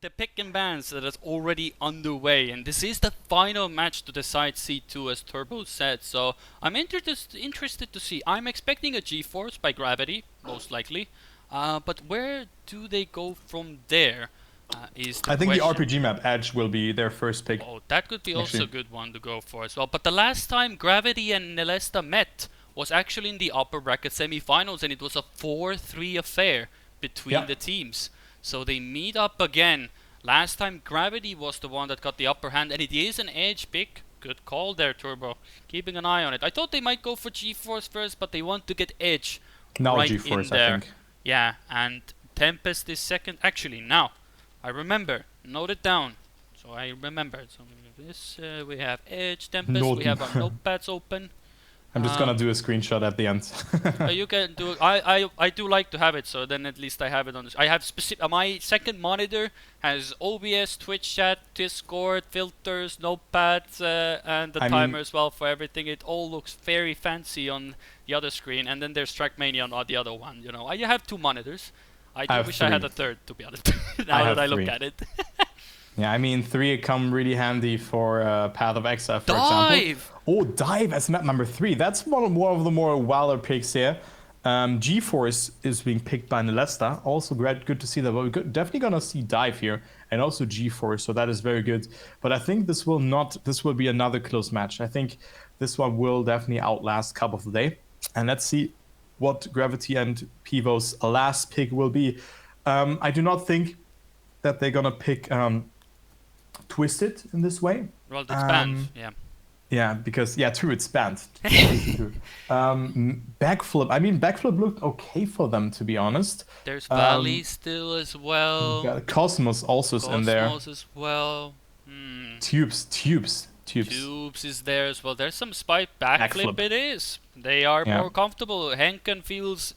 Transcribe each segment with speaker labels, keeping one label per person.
Speaker 1: the pick and bans that is already underway, and this is the final match to decide C2, as Turbo said. So I'm interested to see. I'm expecting a G-Force by Gravity, most likely. But where do they go from there? Is the
Speaker 2: I think
Speaker 1: question.
Speaker 2: the RPG map Edge will be their first pick.
Speaker 1: Oh, that could be also a good one to go for as well. But the last time Gravity and Nelesta met was actually in the upper bracket semi-finals, and it was a 4-3 affair between the teams. So they meet up again. Last time Gravity was the one that got the upper hand, and it is an Edge pick. Good call there, Turbo. Keeping an eye on it. I thought they might go for G-Force first, but they want to get Edge
Speaker 2: now
Speaker 1: right
Speaker 2: G-Force,
Speaker 1: in there.
Speaker 2: I think.
Speaker 1: Yeah, and Tempest is second. Actually, now I remember. Note it down. So I remember. So this we have Edge, Tempest. We have our notepads open.
Speaker 2: I'm just gonna do a screenshot at the end.
Speaker 1: You can do. I do like to have it, so then at least I have it on this. I have specific. My second monitor has OBS, Twitch chat, Discord, filters, notepads, and the timer as well for everything. It all looks very fancy on the other screen, and then there's Trackmania on the other one. You know, I have two monitors. I do wish I had a third, to be honest. now that I look at it.
Speaker 2: Yeah, I mean, 3 come really handy for Path of Exile, for example. Oh, Dive as map number 3. That's one of the more wilder picks here. G-Force is being picked by Nelesta. Also good to see that. We're definitely going to see Dive here and also G-Force, so that is very good. But I think this will be another close match. I think this one will definitely outlast Cup of the Day. And let's see what Gravity and PIWO's last pick will be. I do not think that they're going to pick Twisted in this way.
Speaker 1: Well, that's banned, yeah.
Speaker 2: Yeah, because, true, it's banned. Backflip, I mean, Backflip looked okay for them, to be honest.
Speaker 1: There's Valley still as well.
Speaker 2: Yeah, Cosmos also is in there.
Speaker 1: Cosmos as well.
Speaker 2: Tubes
Speaker 1: is there as well. There's some spike backflip. It is. They are more comfortable. Henken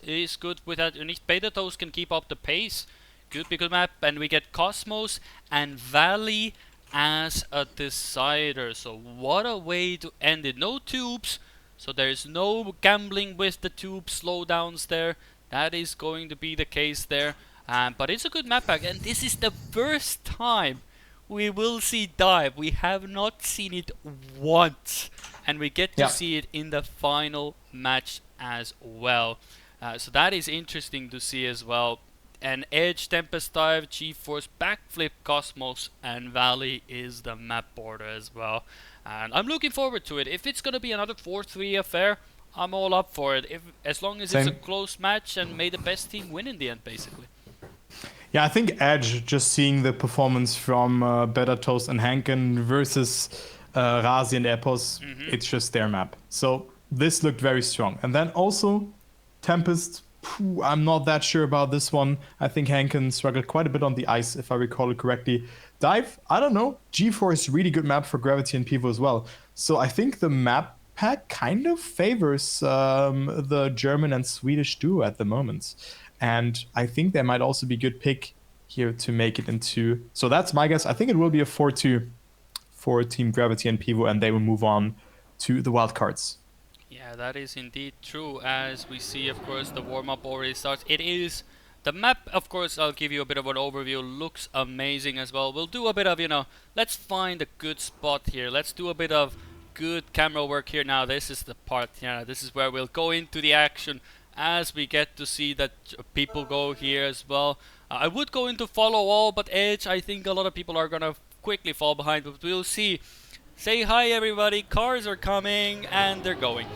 Speaker 1: is good with that. Beta Toast can keep up the pace. Good map, and we get Cosmos and Valley as a decider. So what a way to end it. No tubes, so there's no gambling with the tube slowdowns there. That is going to be the case there. But it's a good map pack, and this is the first time we will see Dive. We have not seen it once, and we get to see it in the final match as well. So that is interesting to see as well. And Edge, Tempest, Dive, G-Force, Backflip, Cosmos, and Valley is the map border as well. And I'm looking forward to it. If it's going to be another 4-3 affair, I'm all up for it. As long as it's a close match and may the best team win in the end, basically.
Speaker 2: Yeah, I think Edge, just seeing the performance from Better Toast and Henken versus Razi and Epos, it's just their map. So this looked very strong. And then also Tempest, I'm not that sure about this one. I think Henken struggled quite a bit on the ice, if I recall it correctly. Dive, I don't know. G-Force, really good map for Gravity and PIWO as well. So I think the map pack kind of favors the German and Swedish duo at the moment. And I think there might also be a good pick here to make it into... So that's my guess. I think it will be a 4-2 for Team Gravity and PIWO, and they will move on to the wildcards.
Speaker 1: Yeah, that is indeed true. As we see, of course, the warm-up already starts. It is the map, of course. I'll give you a bit of an overview. Looks amazing as well. We'll do a bit of, let's find a good spot here. Let's do a bit of good camera work here. Now, this is the part. This is where we'll go into the action as we get to see that people go here as well. I would go into follow all, but Edge, I think a lot of people are gonna quickly fall behind, but we'll see. Say hi everybody, cars are coming and they're going.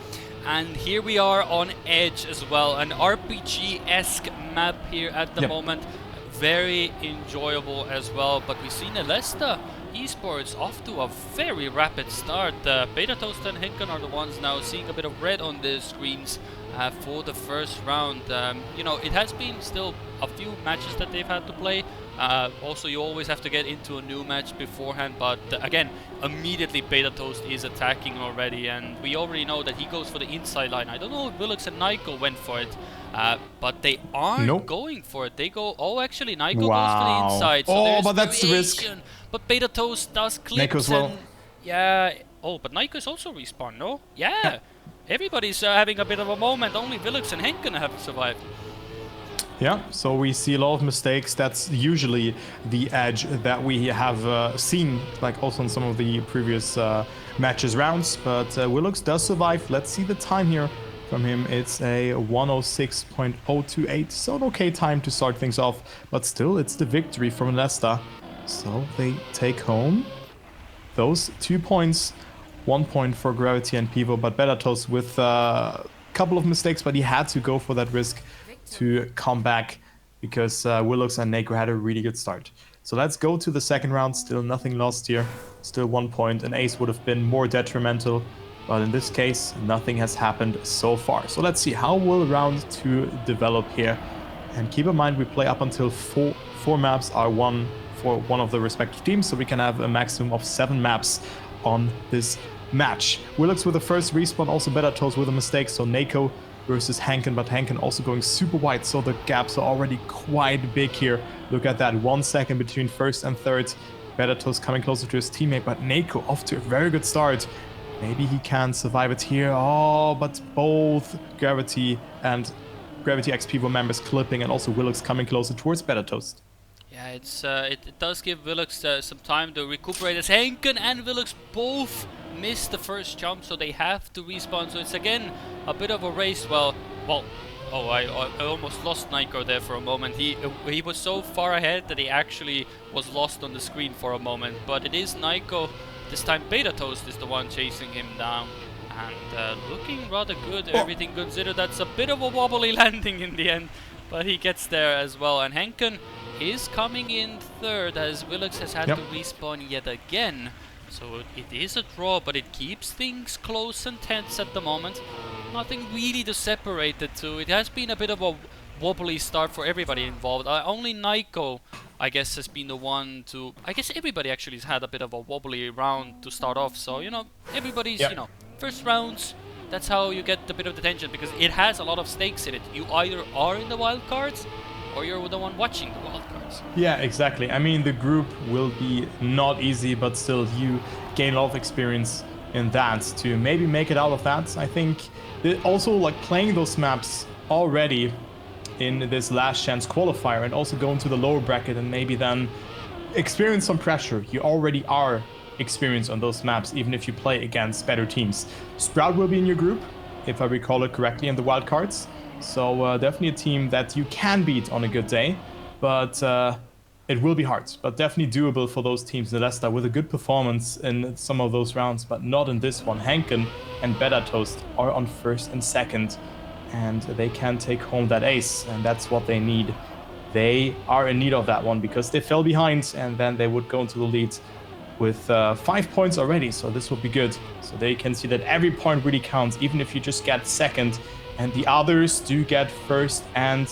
Speaker 1: And here we are on Edge as well, an RPG-esque map here at the moment. Very enjoyable as well, but we see Nelesta Esports off to a very rapid start. Beta Toast and Henken are the ones now seeing a bit of red on the screens for the first round. It has been still a few matches that they've had to play. Also, you always have to get into a new match beforehand, but again, immediately Beta Toast is attacking already, and we already know that he goes for the inside line. I don't know if Willux and Nyko went for it, but they aren't going for it. They go, actually, Nyko goes for the inside, so
Speaker 2: but that's the risk.
Speaker 1: But Beta Toast does clips, and but Nyko is also respawned, no? Yeah. Everybody's having a bit of a moment. Only Willux and Henken have survived.
Speaker 2: Yeah, so we see a lot of mistakes. That's usually the edge that we have seen, like also in some of the previous matches rounds. But Willux does survive. Let's see the time here from him. It's a 106.028, so an okay time to start things off. But still, it's the victory from Nelesta. So they take home those 2 points. 1 point for Gravity and PIWO, but Bellatos with a couple of mistakes, but he had to go for that risk to come back because Willux and Neko had a really good start. So let's go to the second round. Still nothing lost here. Still 1 point. An ace would have been more detrimental, but in this case, nothing has happened so far. So let's see how will round 2 develop here. And keep in mind, we play up until four maps are won for one of the respective teams, so we can have a maximum of 7 maps on this match. Willux with the first respawn, also Bellatos with a mistake, so Neko versus Hanken, but Hanken also going super wide, so the gaps are already quite big here. Look at that, 1 second between first and third. Bellatos coming closer to his teammate, but Neko off to a very good start. Maybe he can survive it here. Oh, but both Gravity and Gravity X PIWO members clipping, and also Willux coming closer towards Bellatos.
Speaker 1: Yeah, it does give Willux some time to recuperate, as Hanken and Willux both missed the first jump, so they have to respawn. So it's again a bit of a race. Oh, I almost lost Nico there for a moment. He was so far ahead that he actually was lost on the screen for a moment. But it is Nico. This time Beta Toast is the one chasing him down. And looking rather good, everything considered. That's a bit of a wobbly landing in the end, but he gets there as well. And Hanken is coming in third, as Willux has had to respawn yet again. So it is a draw, but it keeps things close and tense at the moment. Nothing really to separate the two. It has been a bit of a wobbly start for everybody involved. Only Nico, I guess, has been the one to... I guess everybody actually has had a bit of a wobbly round to start off. So, you know, everybody's, you know, first rounds, that's how you get a bit of the tension, because it has a lot of stakes in it. You either are in the wild cards, or you're the one watching the wild cards.
Speaker 2: Yeah, exactly. I mean, the group will be not easy, but still you gain a lot of experience in that to maybe make it out of that. I think also like playing those maps already in this last chance qualifier and also go into the lower bracket and maybe then experience some pressure. You already are experienced on those maps, even if you play against better teams. Sprout will be in your group, if I recall it correctly, in the wild cards. So definitely a team that you can beat on a good day, but it will be hard, but definitely doable for those teams. Nelesta with a good performance in some of those rounds, but not in this one. Hanken and Bellatos are on first and second, and they can take home that ace, and that's what they need. They are in need of that one because they fell behind, and then they would go into the lead with 5 points already, so this would be good. So they can see that every point really counts, even if you just get second. And the others do get first and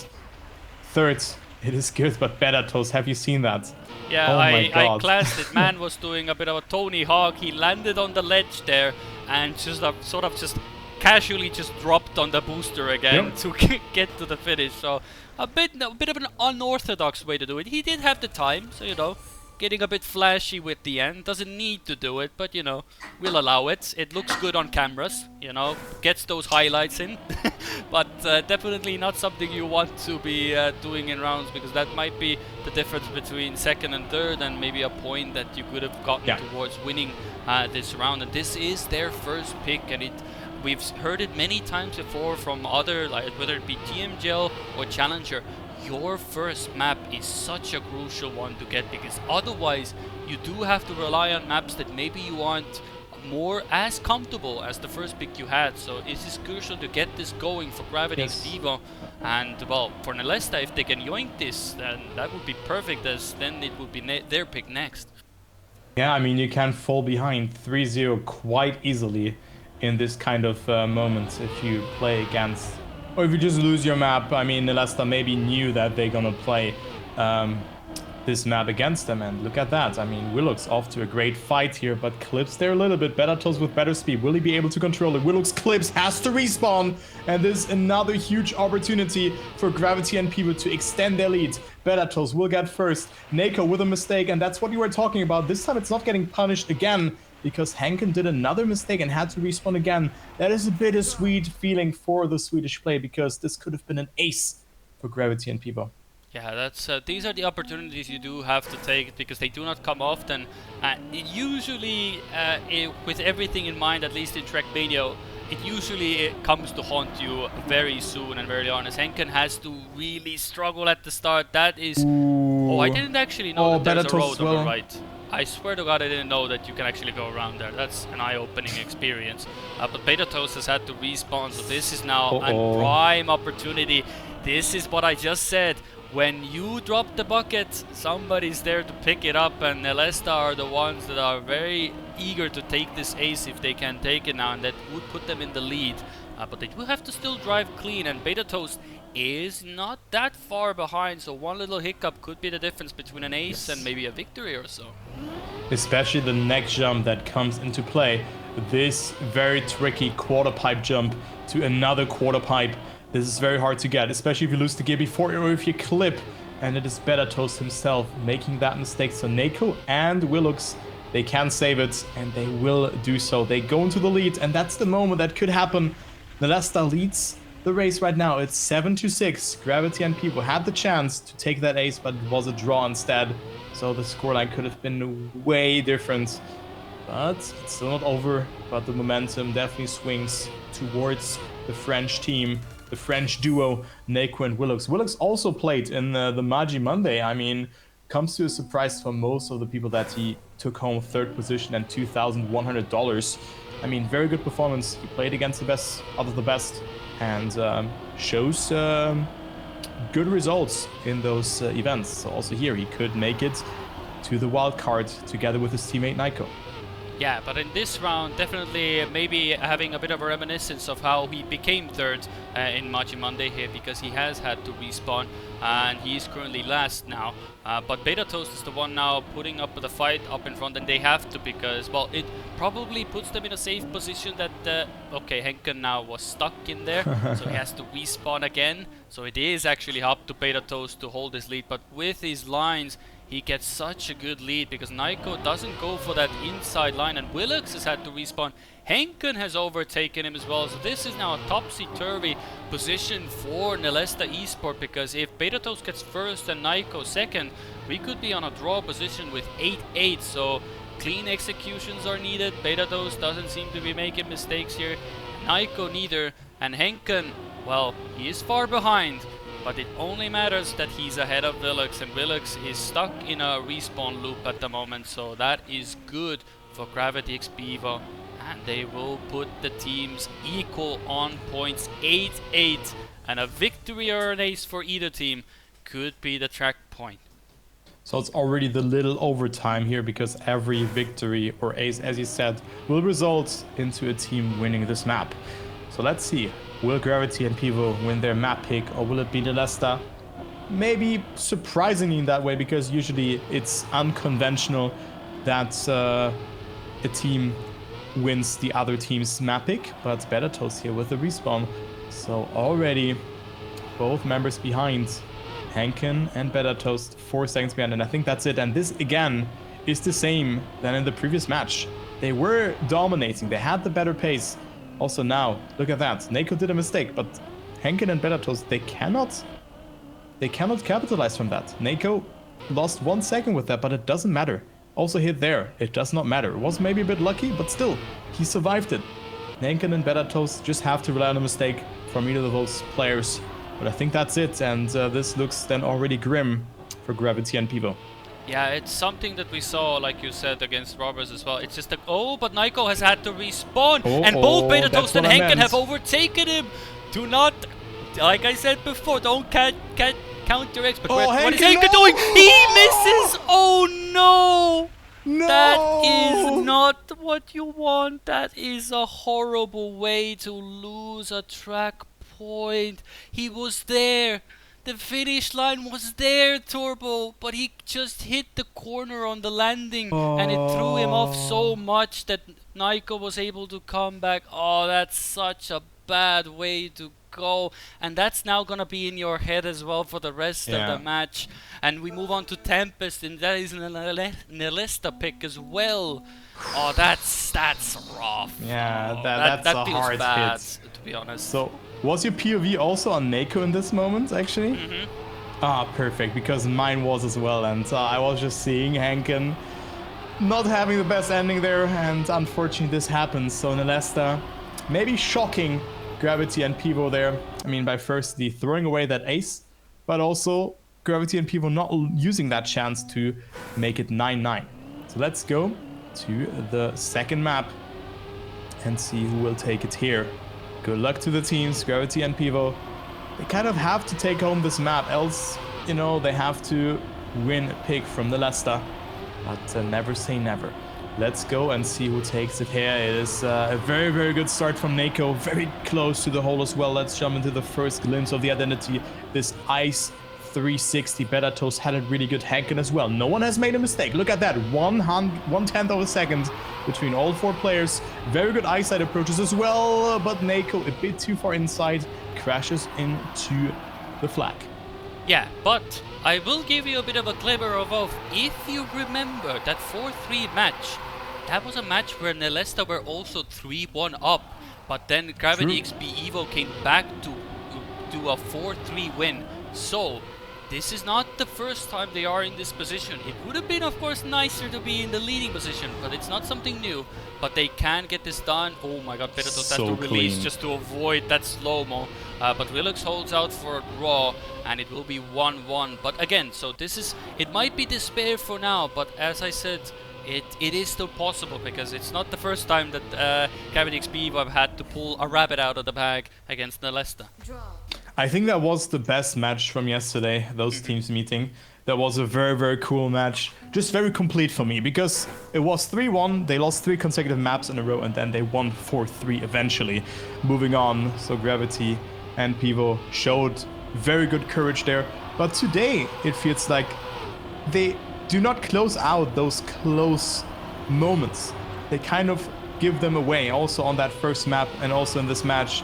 Speaker 2: third. It is good, but Bellatos, have you seen that?
Speaker 1: Yeah,
Speaker 2: oh
Speaker 1: I glanced it. Man was doing a bit of a Tony Hawk. He landed on the ledge there and just sort of just casually just dropped on the booster again to get to the finish. So a bit of an unorthodox way to do it. He did have the time, so you know, getting a bit flashy with the end. Doesn't need to do it, but you know, we'll allow it. It looks good on cameras, you know, gets those highlights in. But definitely not something you want to be doing in rounds, because that might be the difference between second and third, and maybe a point that you could have gotten towards winning this round. And this is their first pick, and we've heard it many times before from other, like whether it be TMGL or Challenger. Your first map is such a crucial one to get, because otherwise you do have to rely on maps that maybe you aren't more as comfortable as the first pick you had. So it is crucial to get this going for Gravity X PIWO, and well, for Nelesta, if they can yoink this, then that would be perfect, as then it would be their pick next.
Speaker 2: Yeah, I mean, you can fall behind 3-0 quite easily in this kind of moment if you play against, or if you just lose your map. I mean, Nelesta maybe knew that they're gonna play this map against them, and look at that. I mean, Willux off to a great fight here, but clips there a little bit. Bellatos with better speed. Will he be able to control it? Willux clips, has to respawn, and this is another huge opportunity for Gravity and PIWO to extend their lead. Bellatos will get first. Neko with a mistake, and that's what you were talking about. This time it's not getting punished again, because Hanken did another mistake and had to respawn again. That is a bittersweet feeling for the Swedish play, because this could have been an ace for Gravity and PIWO.
Speaker 1: Yeah, that's these are the opportunities you do have to take because they do not come often. Usually, with everything in mind, at least in Trackmania, it comes to haunt you very soon and very honest. Henken has to really struggle at the start. That is... Oh, I didn't actually know that there's a road on the right. I swear to God, I didn't know that you can actually go around there. That's an eye-opening experience. But Beta Toast has had to respawn, so this is now a prime opportunity. This is what I just said. When you drop the bucket, somebody's there to pick it up, and Nelesta are the ones that are very eager to take this ace if they can take it now, and that would put them in the lead. But they do have to still drive clean, and Beta Toast is not that far behind, so one little hiccup could be the difference between an ace and maybe a victory or so.
Speaker 2: Especially the next jump that comes into play. This very tricky quarter pipe jump to another quarter pipe. This is very hard to get, especially if you lose the gear before or if you clip. And it is Beta Toast himself making that mistake. So Neko and Willux, they can save it, and they will do so. They go into the lead, and that's the moment that could happen. Nelesta leads the race right now. It's 7-6. Gravity and PIWO had the chance to take that ace, but it was a draw instead. So the scoreline could have been way different. But it's still not over. But the momentum definitely swings towards the French team. The French duo, Neko and Willux. Willux also played in the Magi Monday. I mean, comes to a surprise for most of the people that he took home 3rd position and $2,100. I mean, very good performance. He played against the best out of the best and shows good results in those events. So also here, he could make it to the wild card together with his teammate Neko.
Speaker 1: Yeah, but in this round, definitely maybe having a bit of a reminiscence of how he became 3rd in Magi Monday here, because he has had to respawn and he is currently last now. But Beta Toast is the one now putting up the fight up in front, and they have to because, well, it probably puts them in a safe position that, okay, Henken now was stuck in there, so he has to respawn again. So it is actually up to Beta Toast to hold his lead, but with his lines, he gets such a good lead because Neko doesn't go for that inside line, and Willux has had to respawn. Henken has overtaken him as well, so this is now a topsy-turvy position for Nelesta Esport, because if Beta Toast gets 1st and Neko 2nd, we could be on a draw position with 8-8, so clean executions are needed. Beta Toast doesn't seem to be making mistakes here, Neko neither, and Henken, well, he is far behind. But it only matters that he's ahead of Willux, and Willux is stuck in a respawn loop at the moment, so that is good for Gravity X PIWO, and they will put the teams equal on points, 8-8, and a victory or an ace for either team could be the track point.
Speaker 2: So it's already the little overtime here, because every victory or ace, as you said, will result into a team winning this map. So let's see. Will Gravity and PIWO win their map pick, or will it be Nelesta? Maybe surprisingly in that way, because usually it's unconventional that a team wins the other team's map pick, but Beta Toast here with the respawn. So already both members behind, Henken and Beta Toast 4 seconds behind, and I think that's it. And this again is the same than in the previous match. They were dominating, they had the better pace. Also now, look at that. Neko did a mistake, but Henken and Beta Toast, they cannot capitalize from that. Neko lost 1 second with that, but it doesn't matter. Also hit there, it does not matter. It was maybe a bit lucky, but still, he survived it. Henken and Beta Toast just have to rely on a mistake from either of those players. But I think that's it, and this looks then already grim for Gravity and PIWO.
Speaker 1: Yeah, it's something that we saw, like you said, against Robbers as well. It's just like, oh, but Neko has had to respawn, and both Beta Toast and Henken have overtaken him. Do not, like I said before, don't counter X. But what is Henken doing? He misses! Oh no! No! That is not what you want. That is a horrible way to lose a track point. He was there. The finish line was there, Turbo, but he just hit the corner on the landing, and it threw him off so much that Neko was able to come back. Oh, that's such a bad way to go, and that's now gonna be in your head as well for the rest of the match. And we move on to Tempest, and that is an Nelesta pick as well. Oh, that's rough.
Speaker 2: Yeah,
Speaker 1: oh,
Speaker 2: that's
Speaker 1: that
Speaker 2: a
Speaker 1: feels
Speaker 2: hard
Speaker 1: bad,
Speaker 2: hit.
Speaker 1: to be honest.
Speaker 2: So Was your POV also on Nako in this moment, actually?
Speaker 1: Mm-hmm.
Speaker 2: Ah, perfect, because mine was as well, and I was just seeing Hanken not having the best ending there, and unfortunately this happens. So Nelesta, maybe shocking Gravity and PIWO there. I mean, by firstly throwing away that ace, but also Gravity and PIWO not using that chance to make it 9-9. So let's go to the second map and see who will take it here. Good luck to the teams, Gravity and PIWO. They kind of have to take home this map, else, you know, they have to win a pick from Nelesta. But never say never. Let's go and see who takes it here. It is a very, very good start from Nako. Very close to the hole as well. Let's jump into the first glimpse of the identity. This Ice 360 Better Toast had a really good Hanken as well. No one has made a mistake. Look at that. 1/10 of a second between all four players. Very good eyesight approaches as well. But Nako a bit too far inside. Crashes into the flag.
Speaker 1: Yeah, but I will give you a bit of a glimmer of hope. If you remember that 4-3 match, that was a match where Nelesta were also 3-1 up, but then Gravity XP Evo came back to do a 4-3 win. So this is not the first time they are in this position. It would have been, of course, nicer to be in the leading position, but it's not something new. But they can get this done. Oh my god, Petatos has to release
Speaker 2: clean.
Speaker 1: just to avoid that slow-mo. But Willux holds out for a draw, and it will be 1-1. But again, so this is, it might be despair for now, but as I said, it is still possible, because it's not the first time that Gravity XP have had to pull a rabbit out of the bag against Nelesta.
Speaker 2: I think that was the best match from yesterday, those teams meeting. That was a very, very cool match. Just very complete for me, because it was 3-1, they lost 3 consecutive maps in a row, and then they won 4-3 eventually. Moving on, so Gravity and PIWO showed very good courage there. But today, it feels like they do not close out those close moments. They kind of give them away, also on that first map and also in this match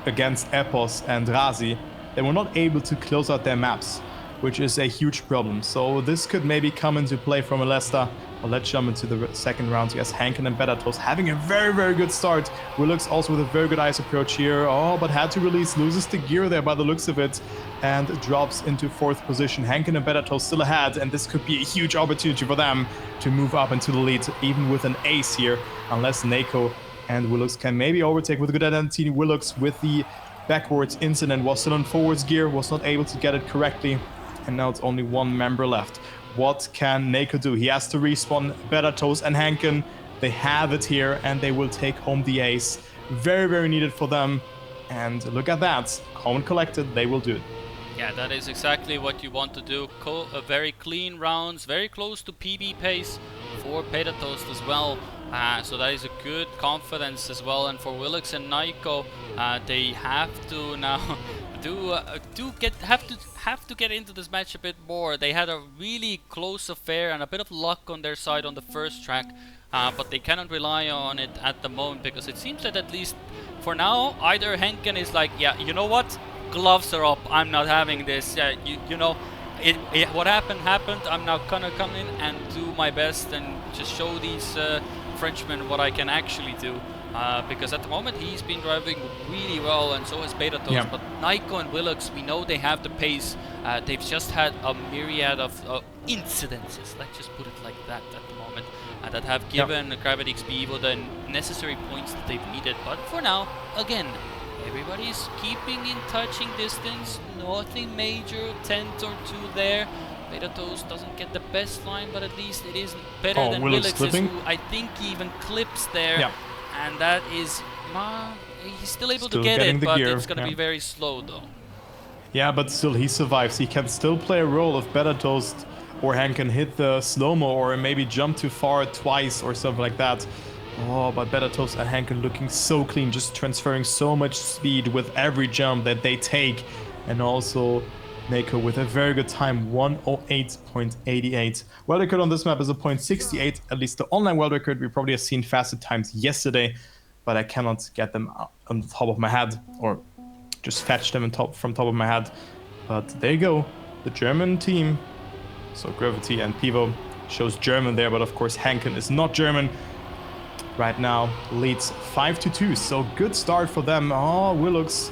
Speaker 2: against Epos and Razi. They were not able to close out their maps, which is a huge problem. So this could maybe come into play from Nelesta. But let's jump into the second round. Yes, Hanken and Betatos having a very, very good start. Willux also with a very good ice approach here. Oh, but had to release, loses the gear there by the looks of it, and drops into 4th position. Hanken and Betatos still ahead, and this could be a huge opportunity for them to move up into the lead, even with an ace here, unless Nako and Willux can maybe overtake with a good identity. Willux with the backwards incident was still on forwards gear, was not able to get it correctly, and now it's only one member left. What can Nako do? He has to respawn Betatos and Hanken. They have it here, and they will take home the ace. Very, very needed for them. And look at that. Calm and collected, they will do it.
Speaker 1: Yeah, that is exactly what you want to do. Very clean rounds, very close to PB pace for Petatos as well. So that is a good confidence as well. And for Willux and Niko, they have to now have to get into this match a bit more. They had a really close affair and a bit of luck on their side on the first track, but they cannot rely on it at the moment, because it seems that at least for now, either Henken is like, yeah, you know what, gloves are up, I'm not having this. Yeah, you know, what happened. I'm now gonna come in and do my best and just show these Frenchmen what I can actually do. Because at the moment he's been driving really well, and so has Betatos.
Speaker 2: Yeah.
Speaker 1: But Niko and Willux, we know they have the pace. They've just had a myriad of incidences, let's just put it like that at the moment, that have given Gravity XP Evo the necessary points that they've needed. But for now, again, everybody's keeping in touching distance, nothing major, 10th or 2 there. Betatos doesn't get the best line, but at least it is better than Willux's, who I think even clips there.
Speaker 2: Yeah.
Speaker 1: And that is, he's still able to get it, but it's going to be very slow though.
Speaker 2: Yeah, but still he survives. He can still play a role if Betatos or Hanken hit the slow-mo or maybe jump too far twice or something like that. Oh, but Betatos and Hanken looking so clean, just transferring so much speed with every jump that they take. And also Nako with a very good time, 1:08.88. World record on this map is a 0.68, at least the online world record. We probably have seen faster times yesterday, but I cannot get them on the top of my head, or just fetch them from top of my head. But there you go, the German team. So Gravity and PIWO shows German there, but of course Hanken is not German. Right now leads 5-2, so good start for them. Oh, Willux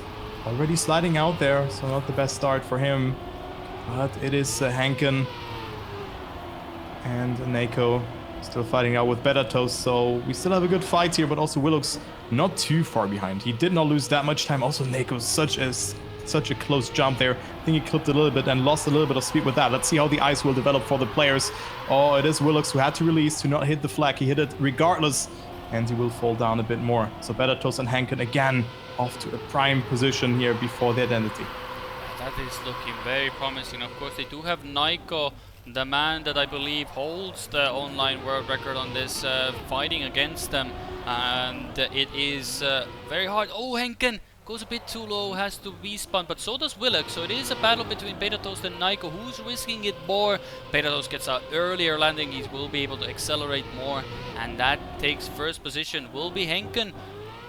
Speaker 2: already sliding out there, so not the best start for him. But it is Hanken and Nako still fighting out with Better Toast, so we still have a good fight here, but also Willox not too far behind. He did not lose that much time. Also, Nako, such a close jump there. I think he clipped a little bit and lost a little bit of speed with that. Let's see how the ice will develop for the players. Oh, it is Willox who had to release to not hit the flag. He hit it regardless, and he will fall down a bit more. So Better Toast and Hanken again off to a prime position here before the identity.
Speaker 1: That is looking very promising. Of course, they do have Naiko, the man that I believe holds the online world record on this, fighting against them, and it is very hard. Oh, Henken goes a bit too low, has to respawn, but so does Willox, so it is a battle between Better Toast and Naiko. Who's risking it more? Better Toast gets an earlier landing, he will be able to accelerate more, and that takes first position. Will be Henken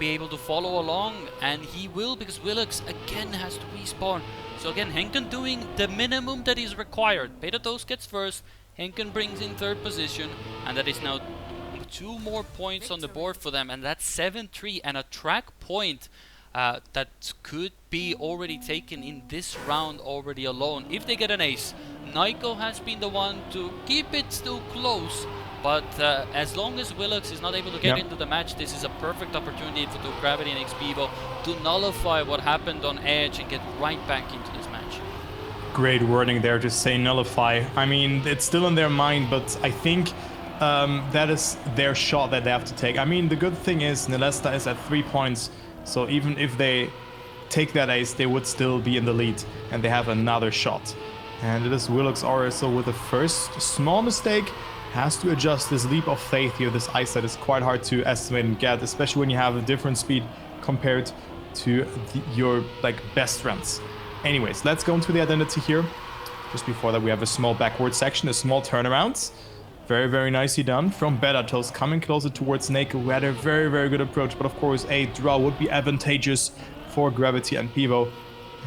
Speaker 1: be able to follow along? And he will, because Willox again has to respawn. So again, Henken doing the minimum that is required. Better Toast gets first, Henken brings in third position, and that is now 2 more points on the board for them, and that's 7-3 and a track point that could be already taken in this round already alone. If they get an ace, Naiko has been the one to keep it still close, but as long as Willox is not able to get into the match, this is a perfect opportunity for Gravity and XPIWO to nullify what happened on Edge and get right back into this match.
Speaker 2: Great wording there, just say nullify. I mean, it's still in their mind, but I think that is their shot that they have to take. I mean, the good thing is Nelesta is at 3 points, so even if they take that ace, they would still be in the lead, and they have another shot. And it is Willox RSO with the first small mistake. Has to adjust this leap of faith here, this ice that is quite hard to estimate and get, especially when you have a different speed compared to your best friends. Anyways, let's go into the identity here. Just before that, we have a small backward section, a small turnaround. Very, very nicely done from Better Toast, coming closer towards Nako, who had a very, very good approach. But of course, a draw would be advantageous for Gravity and PIWO.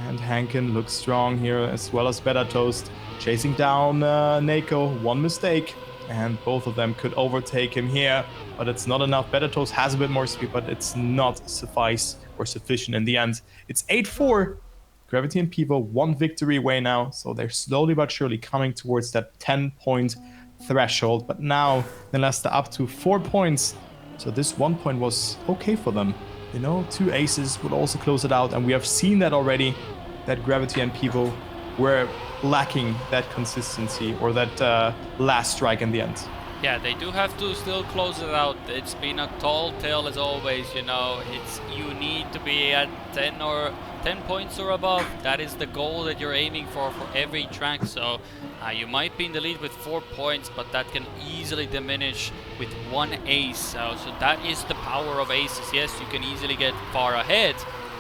Speaker 2: And Hanken looks strong here, as well as Better Toast, chasing down Nako. One mistake, and both of them could overtake him here. But it's not enough. Better Toast has a bit more speed, but it's not sufficient in the end. It's 8-4. Gravity and PIWO 1 victory away now, so they're slowly but surely coming towards that 10-point threshold. But now Nelesta up to 4 points, so this 1 point was okay for them. You know, 2 aces would also close it out, and we have seen that already, that Gravity and PIWO were lacking that consistency or that last strike in the end.
Speaker 1: Yeah, they do have to still close it out. It's been a tall tale as always, you know. You need to be at 10 points or above. That is the goal that you're aiming for every track. So you might be in the lead with 4 points, but that can easily diminish with 1 ace. So that is the power of aces. Yes, you can easily get far ahead,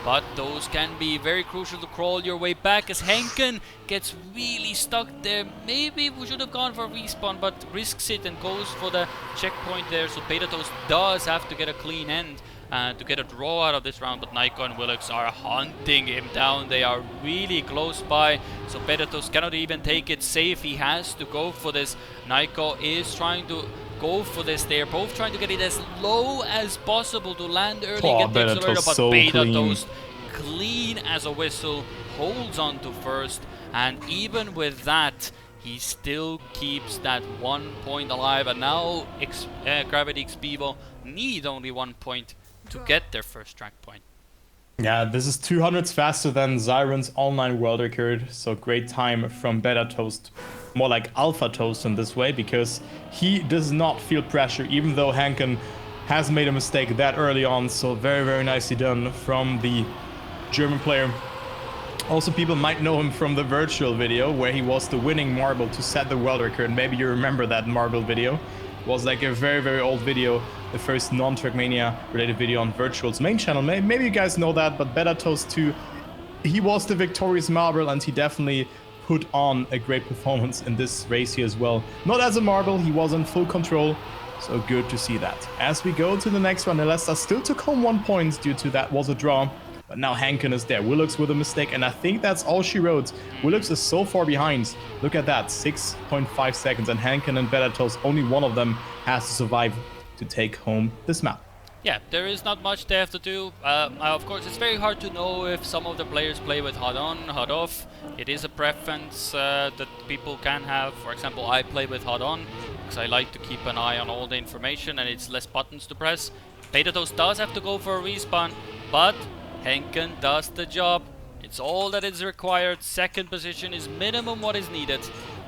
Speaker 1: but those can be very crucial to crawl your way back, as Henken gets really stuck there. Maybe we should have gone for a respawn, but risks it and goes for the checkpoint there. So Better Toast does have to get a clean end to get a draw out of this round, but Naiko and Willox are hunting him down. They are really close by, so Better Toast cannot even take it safe. He has to go for this. Naiko is trying to go for this. They are both trying to get it as low as possible to land early and get the accelerator, but
Speaker 2: so
Speaker 1: Better Toast, clean as a whistle, holds on to first, and even with that, he still keeps that 1 point alive. And now Gravity XPIWO need only 1 point to get their first track point.
Speaker 2: Yeah, this is 200s faster than Zyron's online world record, so great time from Better Toast. More like Alpha Toast in this way, because he does not feel pressure, even though Hanken has made a mistake that early on. So very, very nicely done from the German player. Also, people might know him from the virtual video, where he was the winning marble to set the world record. Maybe you remember that marble video. It was like a very, very old video, the first non-Trackmania related video on Virtual's main channel. Maybe you guys know that, but Better Toast 2, he was the victorious marble, and he definitely put on a great performance in this race here as well. Not as a marble, he was in full control, so good to see that. As we go to the next one, Nelesta still took home 1 point due to that was a draw. But now Hanken is there. Willox with a mistake, and I think that's all she wrote. Willox is so far behind. Look at that, 6.5 seconds, and Hanken and Better Toast, only one of them has to survive to take home this map.
Speaker 1: Yeah, there is not much they have to do. Of course, it's very hard to know if some of the players play with HUD on, HUD off. It is a preference that people can have. For example, I play with HUD on because I like to keep an eye on all the information and it's less buttons to press. Betatos does have to go for a respawn, but Henken does the job. It's all that is required. Second position is minimum what is needed.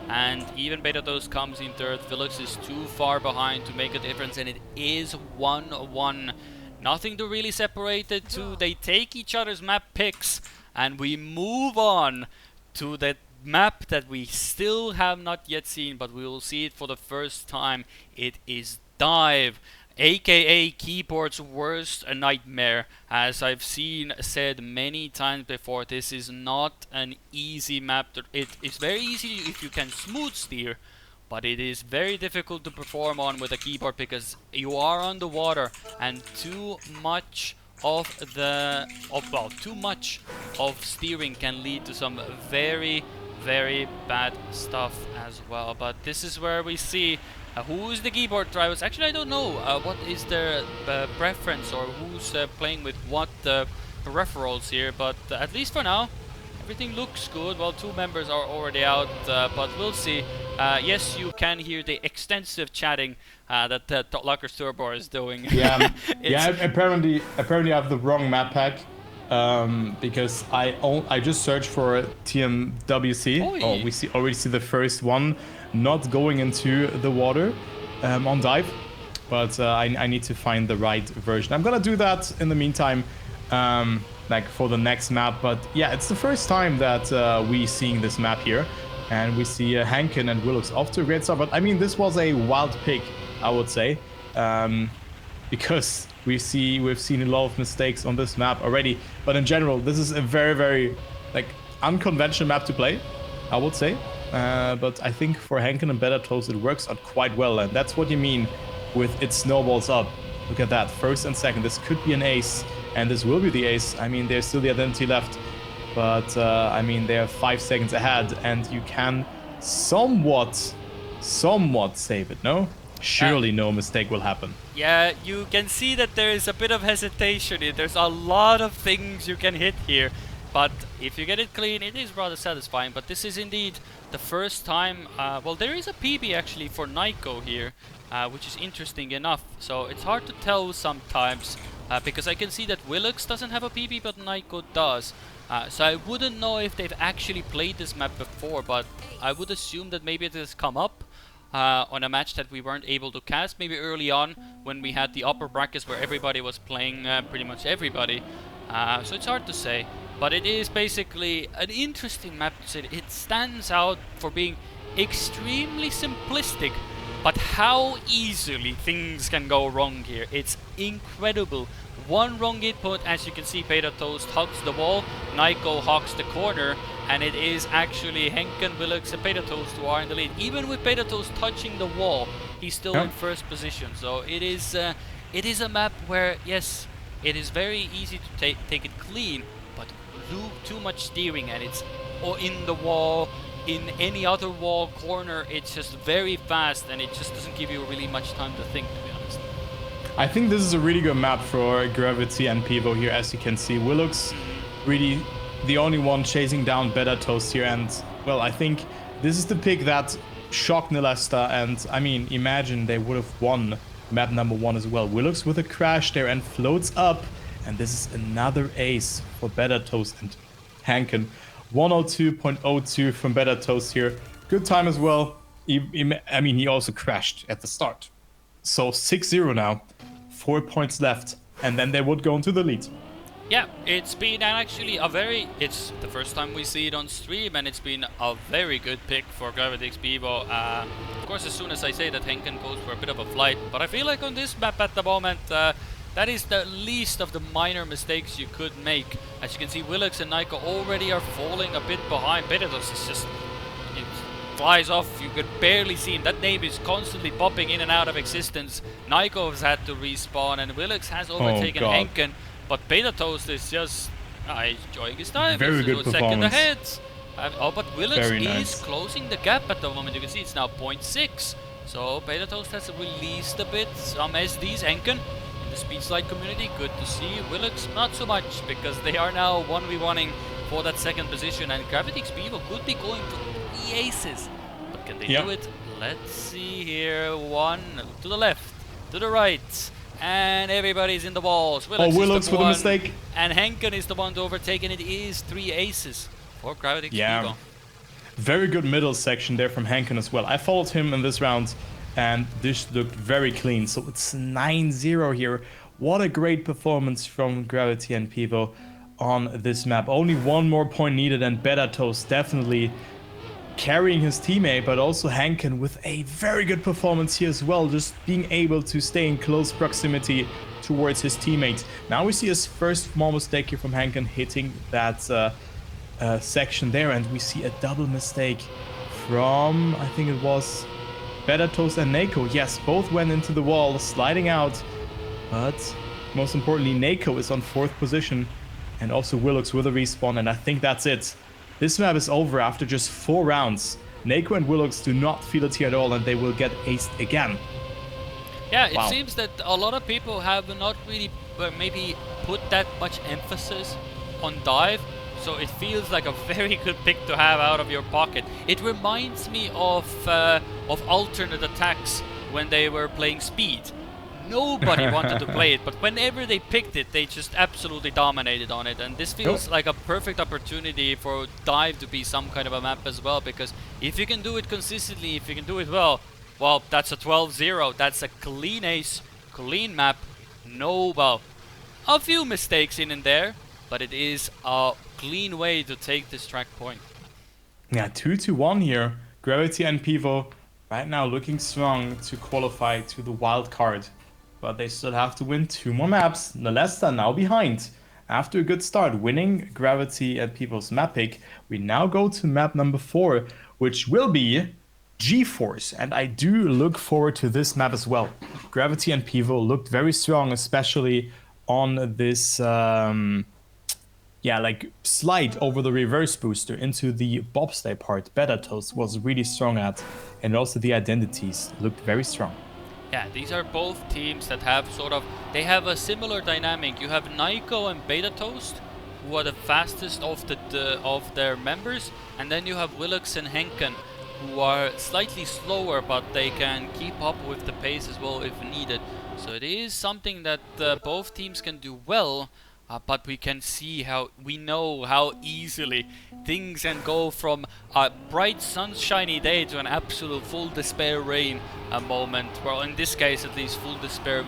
Speaker 1: And even Betatos comes in third. Vilux is too far behind to make a difference, and it is 1-1. Nothing to really separate the two. They take each other's map picks, and we move on to the map that we still have not yet seen, but we will see it for the first time. It is Dive, aka keyboard's worst nightmare. As I've seen said many times before, this is not an easy map. It is very easy if you can smooth steer, but it is very difficult to perform on with a keyboard because you are on the water and too much of steering can lead to some very bad stuff as well. But this is where we see who's the keyboard drivers. Actually, I don't know what is their preference or who's playing with what peripherals here, but at least for now everything looks good. Well, two members are already out, but we'll see. Yes, you can hear the extensive chatting that Lucker's Turbo is doing.
Speaker 2: Yeah, yeah. Apparently I have the wrong map pack because I just searched for TMWC.
Speaker 1: Oi.
Speaker 2: Oh, we already see the first one not going into the water on Dive, but I need to find the right version. I'm gonna do that in the meantime, like for the next map. But yeah, it's the first time that we seeing this map here, and we see Henken and Willux off to a great start. But I mean, this was a wild pick, I would say, because we've seen a lot of mistakes on this map already. But in general, this is a very like unconventional map to play, I would say. But I think for Henken and Betatos it works out quite well, and that's what you mean with it snowballs up. Look at that, first and second. This could be an ace, and this will be the ace. I mean, there's still the identity left, but I mean, they're 5 seconds ahead, and you can somewhat save it, no? Surely no mistake will happen.
Speaker 1: Yeah, you can see that there is a bit of hesitation here. There's a lot of things you can hit here, but if you get it clean, it is rather satisfying. But this is indeed the first time. Well, there is a PB actually for Nico here, which is interesting enough. So it's hard to tell sometimes, because I can see that Willux doesn't have a PB, but Nico does. So I wouldn't know if they've actually played this map before, but I would assume that maybe it has come up on a match that we weren't able to cast, maybe early on when we had the upper brackets where everybody was playing pretty much everybody. So it's hard to say, but it is basically an interesting map to say. It stands out for being extremely simplistic, but how easily things can go wrong here. It's incredible. One wrong input, as you can see, Betatos hugs the wall, Nico hugs the corner, and it is actually Henken, Willux, and Betatos who are in the lead. Even with Betatos touching the wall, he's still in first position. So it is a map where, yes, it is very easy to take it clean, but too much steering, and it's in the wall, in any other wall corner. It's just very fast, and it just doesn't give you really much time to think, to be honest.
Speaker 2: I think this is a really good map for Gravity and PIWO here. As you can see, Willux really the only one chasing down Betatos here, and well, I think this is the pick that shocked Nelesta, and I mean, imagine they would have won map number 1 as well. Willux with a crash there and floats up, and this is another ace for Betatos and Henken. 102.02 from Betatos here. Good time as well. I mean, he also crashed at the start. So 6-0 now, 4 points left, and then they would go into the lead.
Speaker 1: Yeah, it's been actually it's the first time we see it on stream, and it's been a very good pick for Gravity's PIWO. Of course, as soon as I say that, Henken goes for a bit of a flight, but I feel like on this map at the moment, that is the least of the minor mistakes you could make. As you can see, Willux and Nico already are falling a bit behind. Betatos is just, it flies off. You could barely see him. That name is constantly popping in and out of existence. Nico has had to respawn, and Willux has overtaken Henken. But Betatos is just enjoying his time.
Speaker 2: Very good performance.
Speaker 1: Second ahead. But Willux is
Speaker 2: nice.
Speaker 1: closing the gap at the moment. You can see it's now 0.6. So Betatos has released a bit some SDs. Henken in the speed slide community. Good to see. Willux not so much, because they are now 1v1ing for that second position, and Gravity X PIWO could be going to 3 aces. But can they do it? Let's see here. One to the left, to the right, and everybody's in the walls.
Speaker 2: Willux with a mistake.
Speaker 1: And Henken is the one to overtake, and it is 3 aces for Gravity X PIWO.
Speaker 2: Very good middle section there from Henken as well. I followed him in this round, and this looked very clean. So it's 9-0 here. What a great performance from Gravity and PIWO on this map. Only one more point needed, and Bedatos definitely carrying his teammate, but also Henken with a very good performance here as well, just being able to stay in close proximity towards his teammates. Now we see his first small mistake here from Henken hitting that section there, and we see a double mistake from, I think it was Bedatos and Nako. Yes, both went into the wall, sliding out, but most importantly, Nako is on 4th position, and also Willux with a respawn, and I think that's it. This map is over after just 4 rounds. Nako and Willux do not feel it here at all, and they will get aced again.
Speaker 1: Yeah, it seems that a lot of people have not really maybe put that much emphasis on dive, so it feels like a very good pick to have out of your pocket. It reminds me of alternate attacks when they were playing speed. Nobody wanted to play it, but whenever they picked it, they just absolutely dominated on it. And this feels like a perfect opportunity for dive to be some kind of a map as well, because if you can do it consistently, if you can do it well, that's a 12-0. That's a clean ace, clean map. A few mistakes in and there, but it is a clean way to take this track point.
Speaker 2: Yeah, 2-1 here. Gravity and PIWO right now looking strong to qualify to the wild card. But they still have to win 2 more maps. Nelesta now behind. After a good start, winning Gravity and PIWO's map pick, we now go to map number 4, which will be G-Force. And I do look forward to this map as well. Gravity and PIWO looked very strong, especially on this slide over the reverse booster into the bobsleigh part. Bedatos was really strong at, and also the identities looked very strong.
Speaker 1: Yeah, these are both teams that have they have a similar dynamic. You have Naiko and Bedatos, who are the fastest of their members, and then you have Willux and Henken, who are slightly slower, but they can keep up with the pace as well if needed. So it is something that both teams can do well. But we can see we know how easily things can go from a bright sunshiny day to an absolute full despair rain moment. Well, in this case at least full despair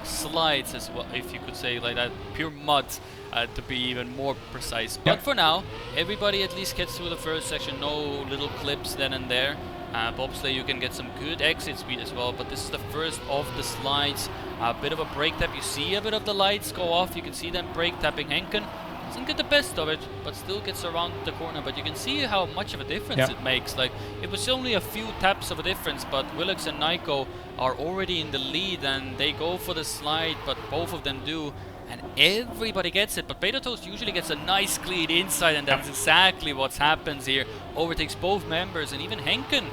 Speaker 1: slides as well, if you could say like that, pure mud to be even more precise. But for now, everybody at least gets through the first section, no little clips then and there. Bobsleigh, you can get some good exit speed as well, but this is the first of the slides. A bit of a brake tap, you see a bit of the lights go off, you can see them brake tapping. Henken doesn't get the best of it, but still gets around the corner, but you can see how much of a difference it makes. Like, it was only a few taps of a difference, but Willux and Naiko are already in the lead, and they go for the slide, but both of them do, and everybody gets it. But Bedatos usually gets a nice clean inside, and that's exactly what happens here. Overtakes both members, and even Henken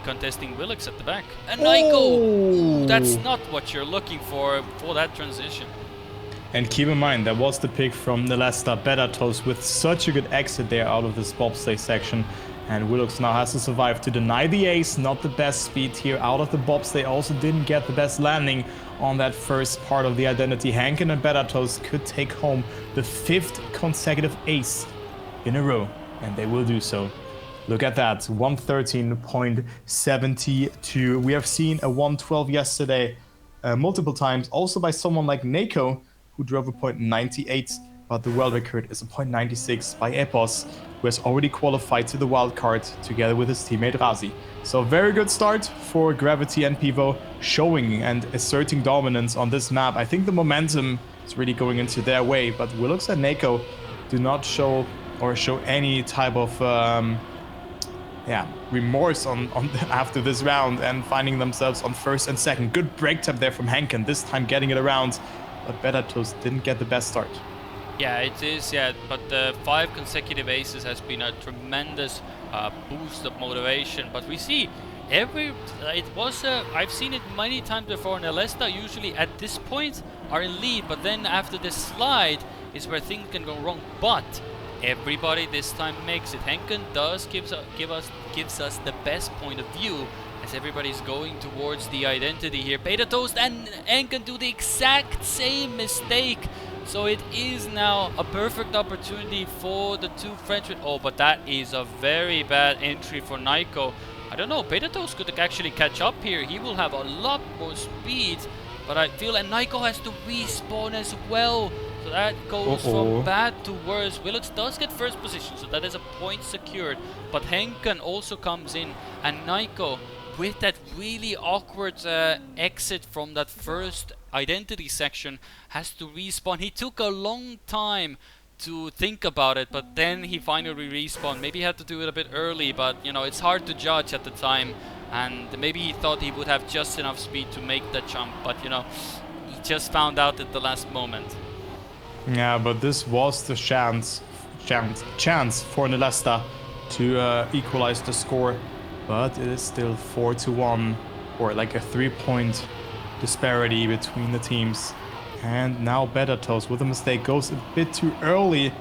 Speaker 1: contesting Willux at the back. And Naiko! That's not what you're looking for that transition.
Speaker 2: And keep in mind, that was the pick from Nelesta. Bedatos with such a good exit there out of this bobsleigh section. And Willux now has to survive to deny the ace. Not the best speed here out of the bobsleigh. Also didn't get the best landing on that first part of the identity. Henken and Bedatos could take home the 5th consecutive ace in a row. And they will do so. Look at that, 113.72. We have seen a 112 yesterday multiple times. Also by someone like Nako, who drove a .98. But the world record is a .96 by Epos, who has already qualified to the wildcard together with his teammate Razi. So very good start for Gravity and PIWO, showing and asserting dominance on this map. I think the momentum is really going into their way, but Willux and Nako do not show any type of remorse on after this round and finding themselves on 1st and 2nd. Good break tap there from Henken, this time getting it around, but Bedatos didn't get the best start.
Speaker 1: Yeah, it is, but the 5 consecutive aces has been a tremendous boost of motivation. But we see it was I've seen it many times before. Nelesta usually at this point are in lead, but then after the slide is where things can go wrong. But everybody this time makes it. Henken does gives us the best point of view, as everybody's going towards the identity here. Beta Toast and Henken do the exact same mistake. So it is now a perfect opportunity for the two Frenchmen. Oh, but that is a very bad entry for Nico. I don't know, Beta Toast could actually catch up here. He will have a lot more speed, but I feel, and Nico has to respawn as well. So that goes from bad to worse. Willux does get first position, so that is a point secured. But Henken also comes in, and Nico, with that really awkward exit from that first identity section, has to respawn. He took a long time to think about it, but then he finally respawned. Maybe he had to do it a bit early, but you know, it's hard to judge at the time, and maybe he thought he would have just enough speed to make that jump, but you know, he just found out at the last moment.
Speaker 2: Yeah, but this was the chance for Nelesta to equalize the score, but it is still 4-1, or like a 3-point disparity between the teams. And now Beta Toast with a mistake goes a bit too early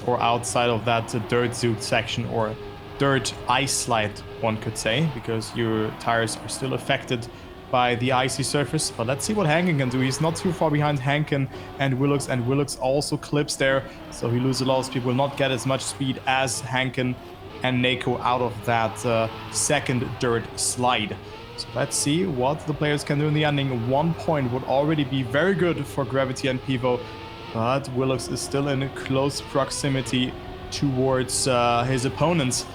Speaker 2: or outside of that dirt zoot section, or dirt ice slide, one could say, because your tires are still affected by the icy surface. But let's see what Henken can do. He's not too far behind Henken and Willux also clips there, so he loses a lot of speed, will not get as much speed as Henken and Nico out of that second dirt slide. So let's see what the players can do in the ending. 1 point would already be very good for Gravity and PIWO, but Willux is still in close proximity towards his opponents,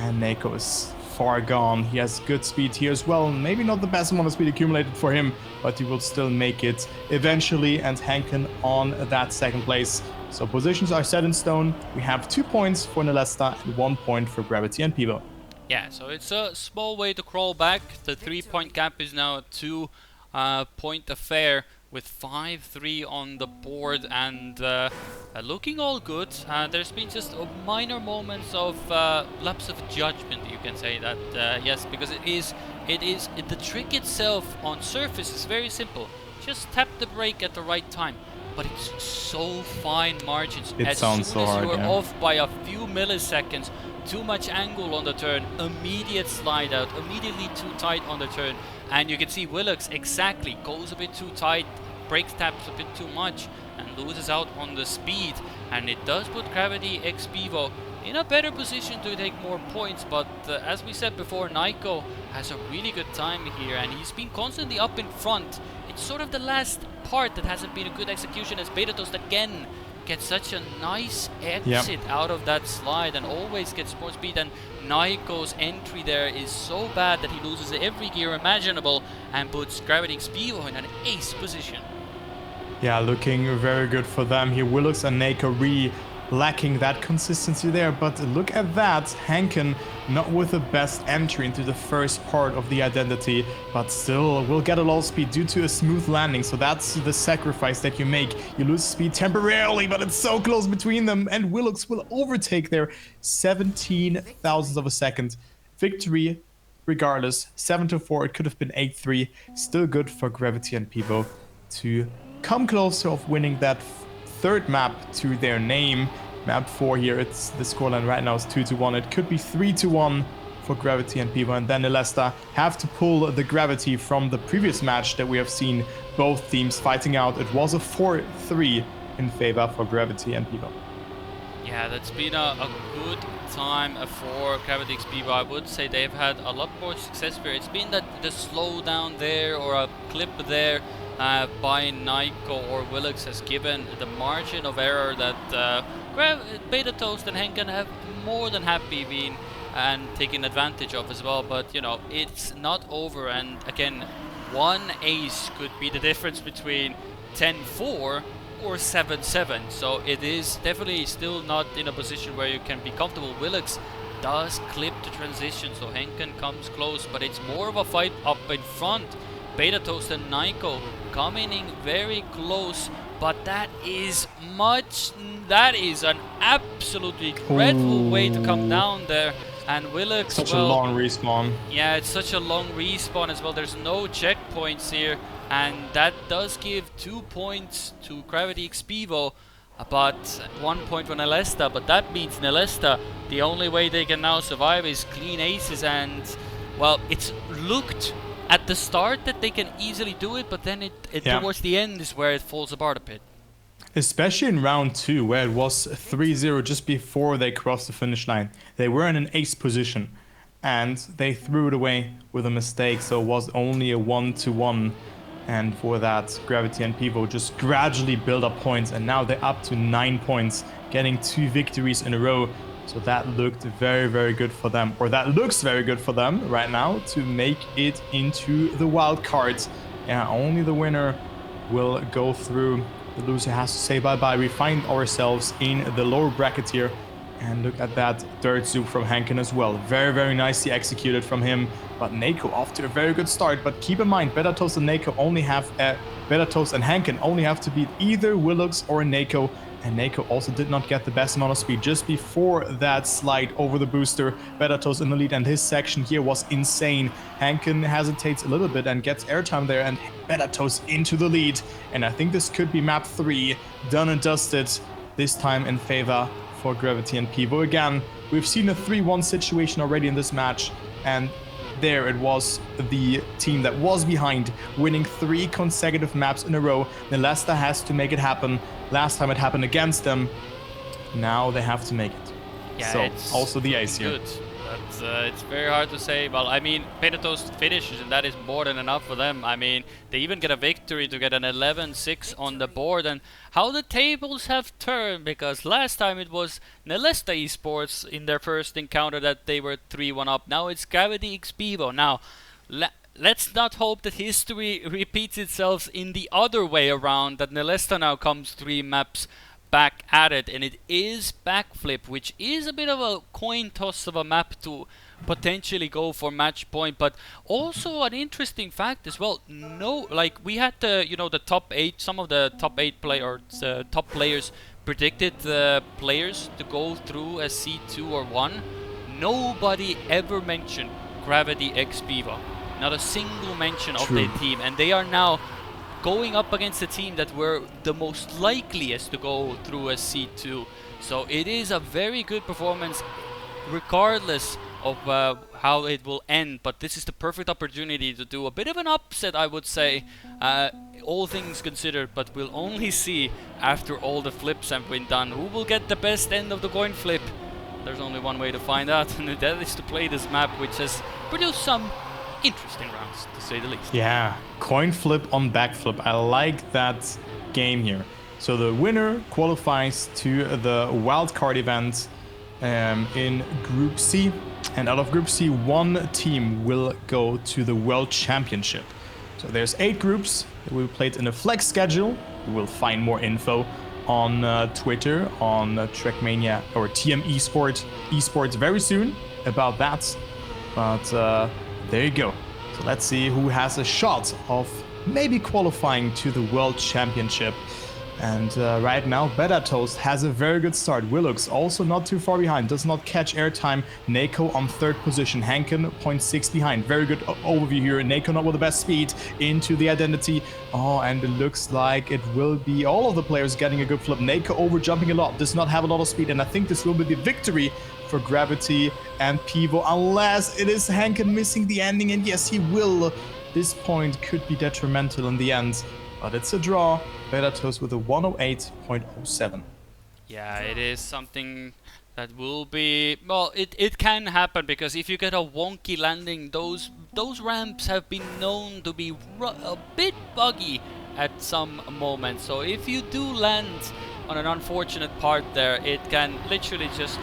Speaker 2: and Nico is far gone. He has good speed here as well. Maybe not the best amount of speed accumulated for him, but he will still make it eventually, and Henken on that second place. So positions are set in stone. We have 2 points for Nelesta and 1 point for Gravity and PIWO.
Speaker 1: Yeah, so it's a small way to crawl back. The 3-point gap is now a 2-point affair with 5-3 on the board, and looking all good. There's been just minor moments of lapse of judgment, you can say that, yes, because the trick itself on surface is very simple. Just tap the brake at the right time. But it's so fine margins.
Speaker 2: It sounds so hard,
Speaker 1: as you're
Speaker 2: yeah.
Speaker 1: off by a few milliseconds, too much angle on the turn, immediate slide out, immediately too tight on the turn, and you can see Willux exactly goes a bit too tight, brake taps a bit too much, and loses out on the speed. And it does put Gravity x PIWO in a better position to take more points, but as we said before, Nico has a really good time here, and he's been constantly up in front. It's sort of the last part that hasn't been a good execution, as Beta Toast again gets such a nice exit out of that slide and always gets more speed, and Nico's entry there is so bad that he loses every gear imaginable and puts Gravity x PIWO in an ace position.
Speaker 2: Yeah, looking very good for them here. Willux and Nico really lacking that consistency there, but look at that. Henken not with the best entry into the first part of the identity, but still will get a lot of speed due to a smooth landing. So that's the sacrifice that you make. You lose speed temporarily, but it's so close between them, and Willux will overtake there. 17 thousandths of a second victory regardless. 7-4. It could have been 8-3. Still good for Gravity and PIWO to come closer of winning that third map to their name. Map 4 here, it's the scoreline right now is 2-1. It could be 3-1 for Gravity and PIWO, and then Nelesta have to pull the Gravity from the previous match that we have seen both teams fighting out. It was a 4-3 in favor for Gravity and PIWO.
Speaker 1: Yeah, that's been a good time for Gravity x PIWO. I would say they've had a lot more success here. It's been that the slowdown there or a clip there by Nico or Willux has given the margin of error that Beta Toast and Henken have more than happy been and taken advantage of as well. But you know, it's not over, and again, one ace could be the difference between 10-4 or 7-7. So it is definitely still not in a position where you can be comfortable. Willux does clip the transition, so Henken comes close, but it's more of a fight up in front. Beta Toast and Nico coming in very close, but that is an absolutely dreadful way to come down there. And Willux,
Speaker 2: Such
Speaker 1: well,
Speaker 2: a long respawn.
Speaker 1: yeah, it's such a long respawn as well. There's no checkpoints here, and that does give 2 points to Gravity XPIWO, but 1 point for Nelesta. But that means Nelesta, the only way they can now survive is clean aces, and well, it's looked at the start that they can easily do it, but then it towards the end is where it falls apart a bit.
Speaker 2: Especially in round 2, where it was 3-0 just before they crossed the finish line. They were in an ace position, and they threw it away with a mistake, so it was only a 1-1. And for that, Gravity and PIWO just gradually build up points, and now they're up to 9 points, getting 2 victories in a row. So that looked very, very good for them, or that looks very good for them right now to make it into the wild cards. Yeah, only the winner will go through. The loser has to say bye-bye. We find ourselves in the lower bracket here. And look at that dirt zoom from Hankin as well. Very, very nicely executed from him. But Nako off to a very good start. But keep in mind, Betatos and Nako only have... Betatos and Hankin only have to beat either Willux or Nako. And Nako also did not get the best amount of speed just before that slide over the booster. Betatos in the lead, and his section here was insane. Hankin hesitates a little bit and gets airtime there, and Betatos into the lead. And I think this could be map 3, done and dusted, this time in favor for Gravity and PIWO. Again, we've seen a 3-1 situation already in this match, and there it was the team that was behind, winning 3 consecutive maps in a row. Nelesta has to make it happen. Last time it happened against them. Now they have to make it.
Speaker 1: Yeah,
Speaker 2: so
Speaker 1: it's
Speaker 2: also the ace here.
Speaker 1: good. But it's very hard to say. Well, I mean, Betatos finishes, and that is more than enough for them. I mean, they even get a victory to get an 11-6 on the board. And how the tables have turned, because last time it was Nelesta Esports in their first encounter that they were 3-1 up. Now it's Gravity XPIWO. Now, let's not hope that history repeats itself in the other way around, that Nelesta now comes 3 maps back at it, and it is Backflip, which is a bit of a coin toss of a map to potentially go for match point, but also an interesting fact as well. No, like we had the top 8, some of the top 8 top players predicted the players to go through as C2 or 1. Nobody ever mentioned Gravity XPIWO. Not a single mention of their team, and they are now going up against a team that were the most likeliest to go through as C2. So it is a very good performance regardless of how it will end, but this is the perfect opportunity to do a bit of an upset, I would say, all things considered, but we'll only see after all the flips have been done who will get the best end of the coin flip. There's only one way to find out, and that is to play this map, which has produced some interesting rounds, to say the least.
Speaker 2: Yeah, coin flip on backflip. I like that game here. So the winner qualifies to the wildcard event in Group C. And out of Group C, 1 team will go to the World Championship. So there's 8 groups that will be played in a flex schedule. You will find more info on Twitter, on Trackmania or TM Esports very soon about that. But there you go. So let's see who has a shot of maybe qualifying to the World Championship. And right now, Betatos has a very good start. Willux also not too far behind, does not catch airtime. Nako on 3rd position, Hankin 0.6 behind. Very good overview here. Nako not with the best speed into the identity. Oh, and it looks like it will be all of the players getting a good flip. Nako over jumping a lot, does not have a lot of speed, and I think this will be the victory for Gravity and PIWO, unless it is Hankin missing the ending, and yes, he will. This point could be detrimental in the end. But it's a draw. Betatos with a 108.07.
Speaker 1: Yeah, it is something that will be... Well, it can happen, because if you get a wonky landing, those ramps have been known to be a bit buggy at some moments. So if you do land on an unfortunate part there, it can literally just...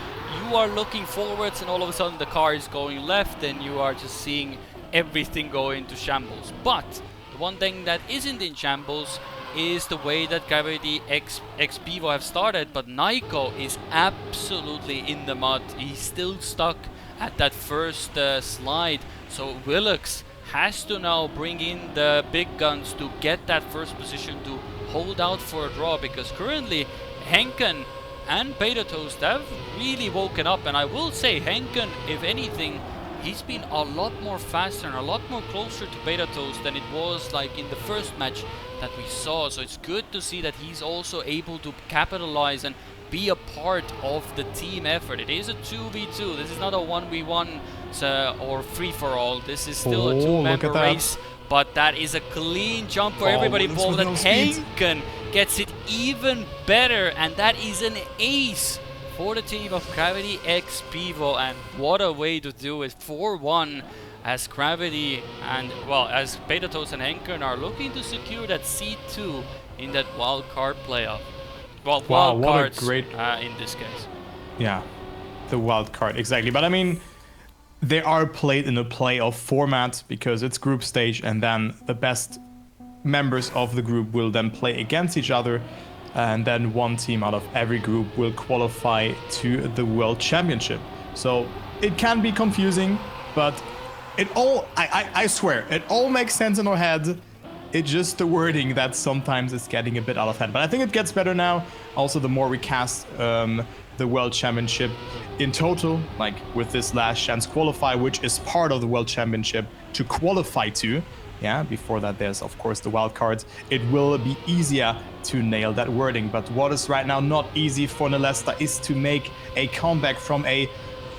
Speaker 1: You are looking forwards and all of a sudden the car is going left and you are just seeing everything go into shambles. But the one thing that isn't in shambles is the way that Gravity XPIWO have started, but Naiko is absolutely in the mud. He's still stuck at that first slide, so Willux has to now bring in the big guns to get that first position to hold out for a draw, because currently Henken and Beta Toast have really woken up, and I will say Henken, if anything, he's been a lot more faster and a lot more closer to Beta Toast than it was like in the first match that we saw. So it's good to see that he's also able to capitalize and be a part of the team effort. It is a 2v2. This is not a 1v1 or free-for-all. This is still a two-member race. But that is a clean jump for everybody involved. And Henken gets it even better. And that is an ace for the team of Gravity X PIWO. And what a way to do it. 4-1 as Gravity and, well, as Beta Toast and Henken are looking to secure that C2 in that wild card playoff. Well,
Speaker 2: wow,
Speaker 1: wild cards
Speaker 2: great...
Speaker 1: in this case.
Speaker 2: Yeah, the wild card, exactly. But I mean, they are played in a playoff format because it's group stage, and then the best members of the group will then play against each other, and then one team out of every group will qualify to the World Championship. So it can be confusing, but it all, I swear, it all makes sense in our head. It's just the wording that sometimes is getting a bit out of hand. But I think it gets better now. Also, the more we cast the World Championship in total, like with this last chance qualify, which is part of the World Championship to qualify to. Yeah, before that there's of course the wild cards. It will be easier to nail that wording. But what is right now not easy for Nelesta is to make a comeback from a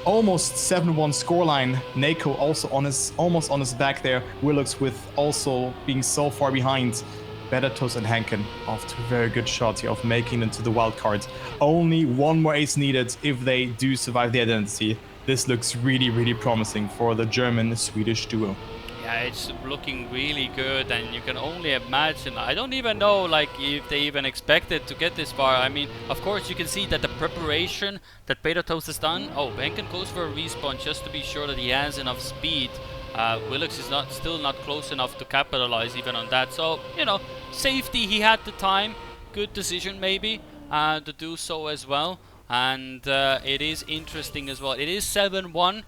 Speaker 2: almost 7-1 scoreline. Nako also almost on his back there. Willux with also being so far behind. Beta Toast and Henken off to a very good shot here of making it to the wild cards. Only one more ace needed if they do survive the identity. This looks really, really promising for the German-Swedish duo.
Speaker 1: Yeah, it's looking really good, and you can only imagine. I don't even know like if they even expected to get this far. I mean, of course you can see that the preparation that Beta Toast has done. Oh, Henken goes for a respawn just to be sure that he has enough speed. Willux is still not close enough to capitalize even on that. So, you know, safety, he had the time. Good decision maybe to do so as well. And it is interesting as well. It is 7-1.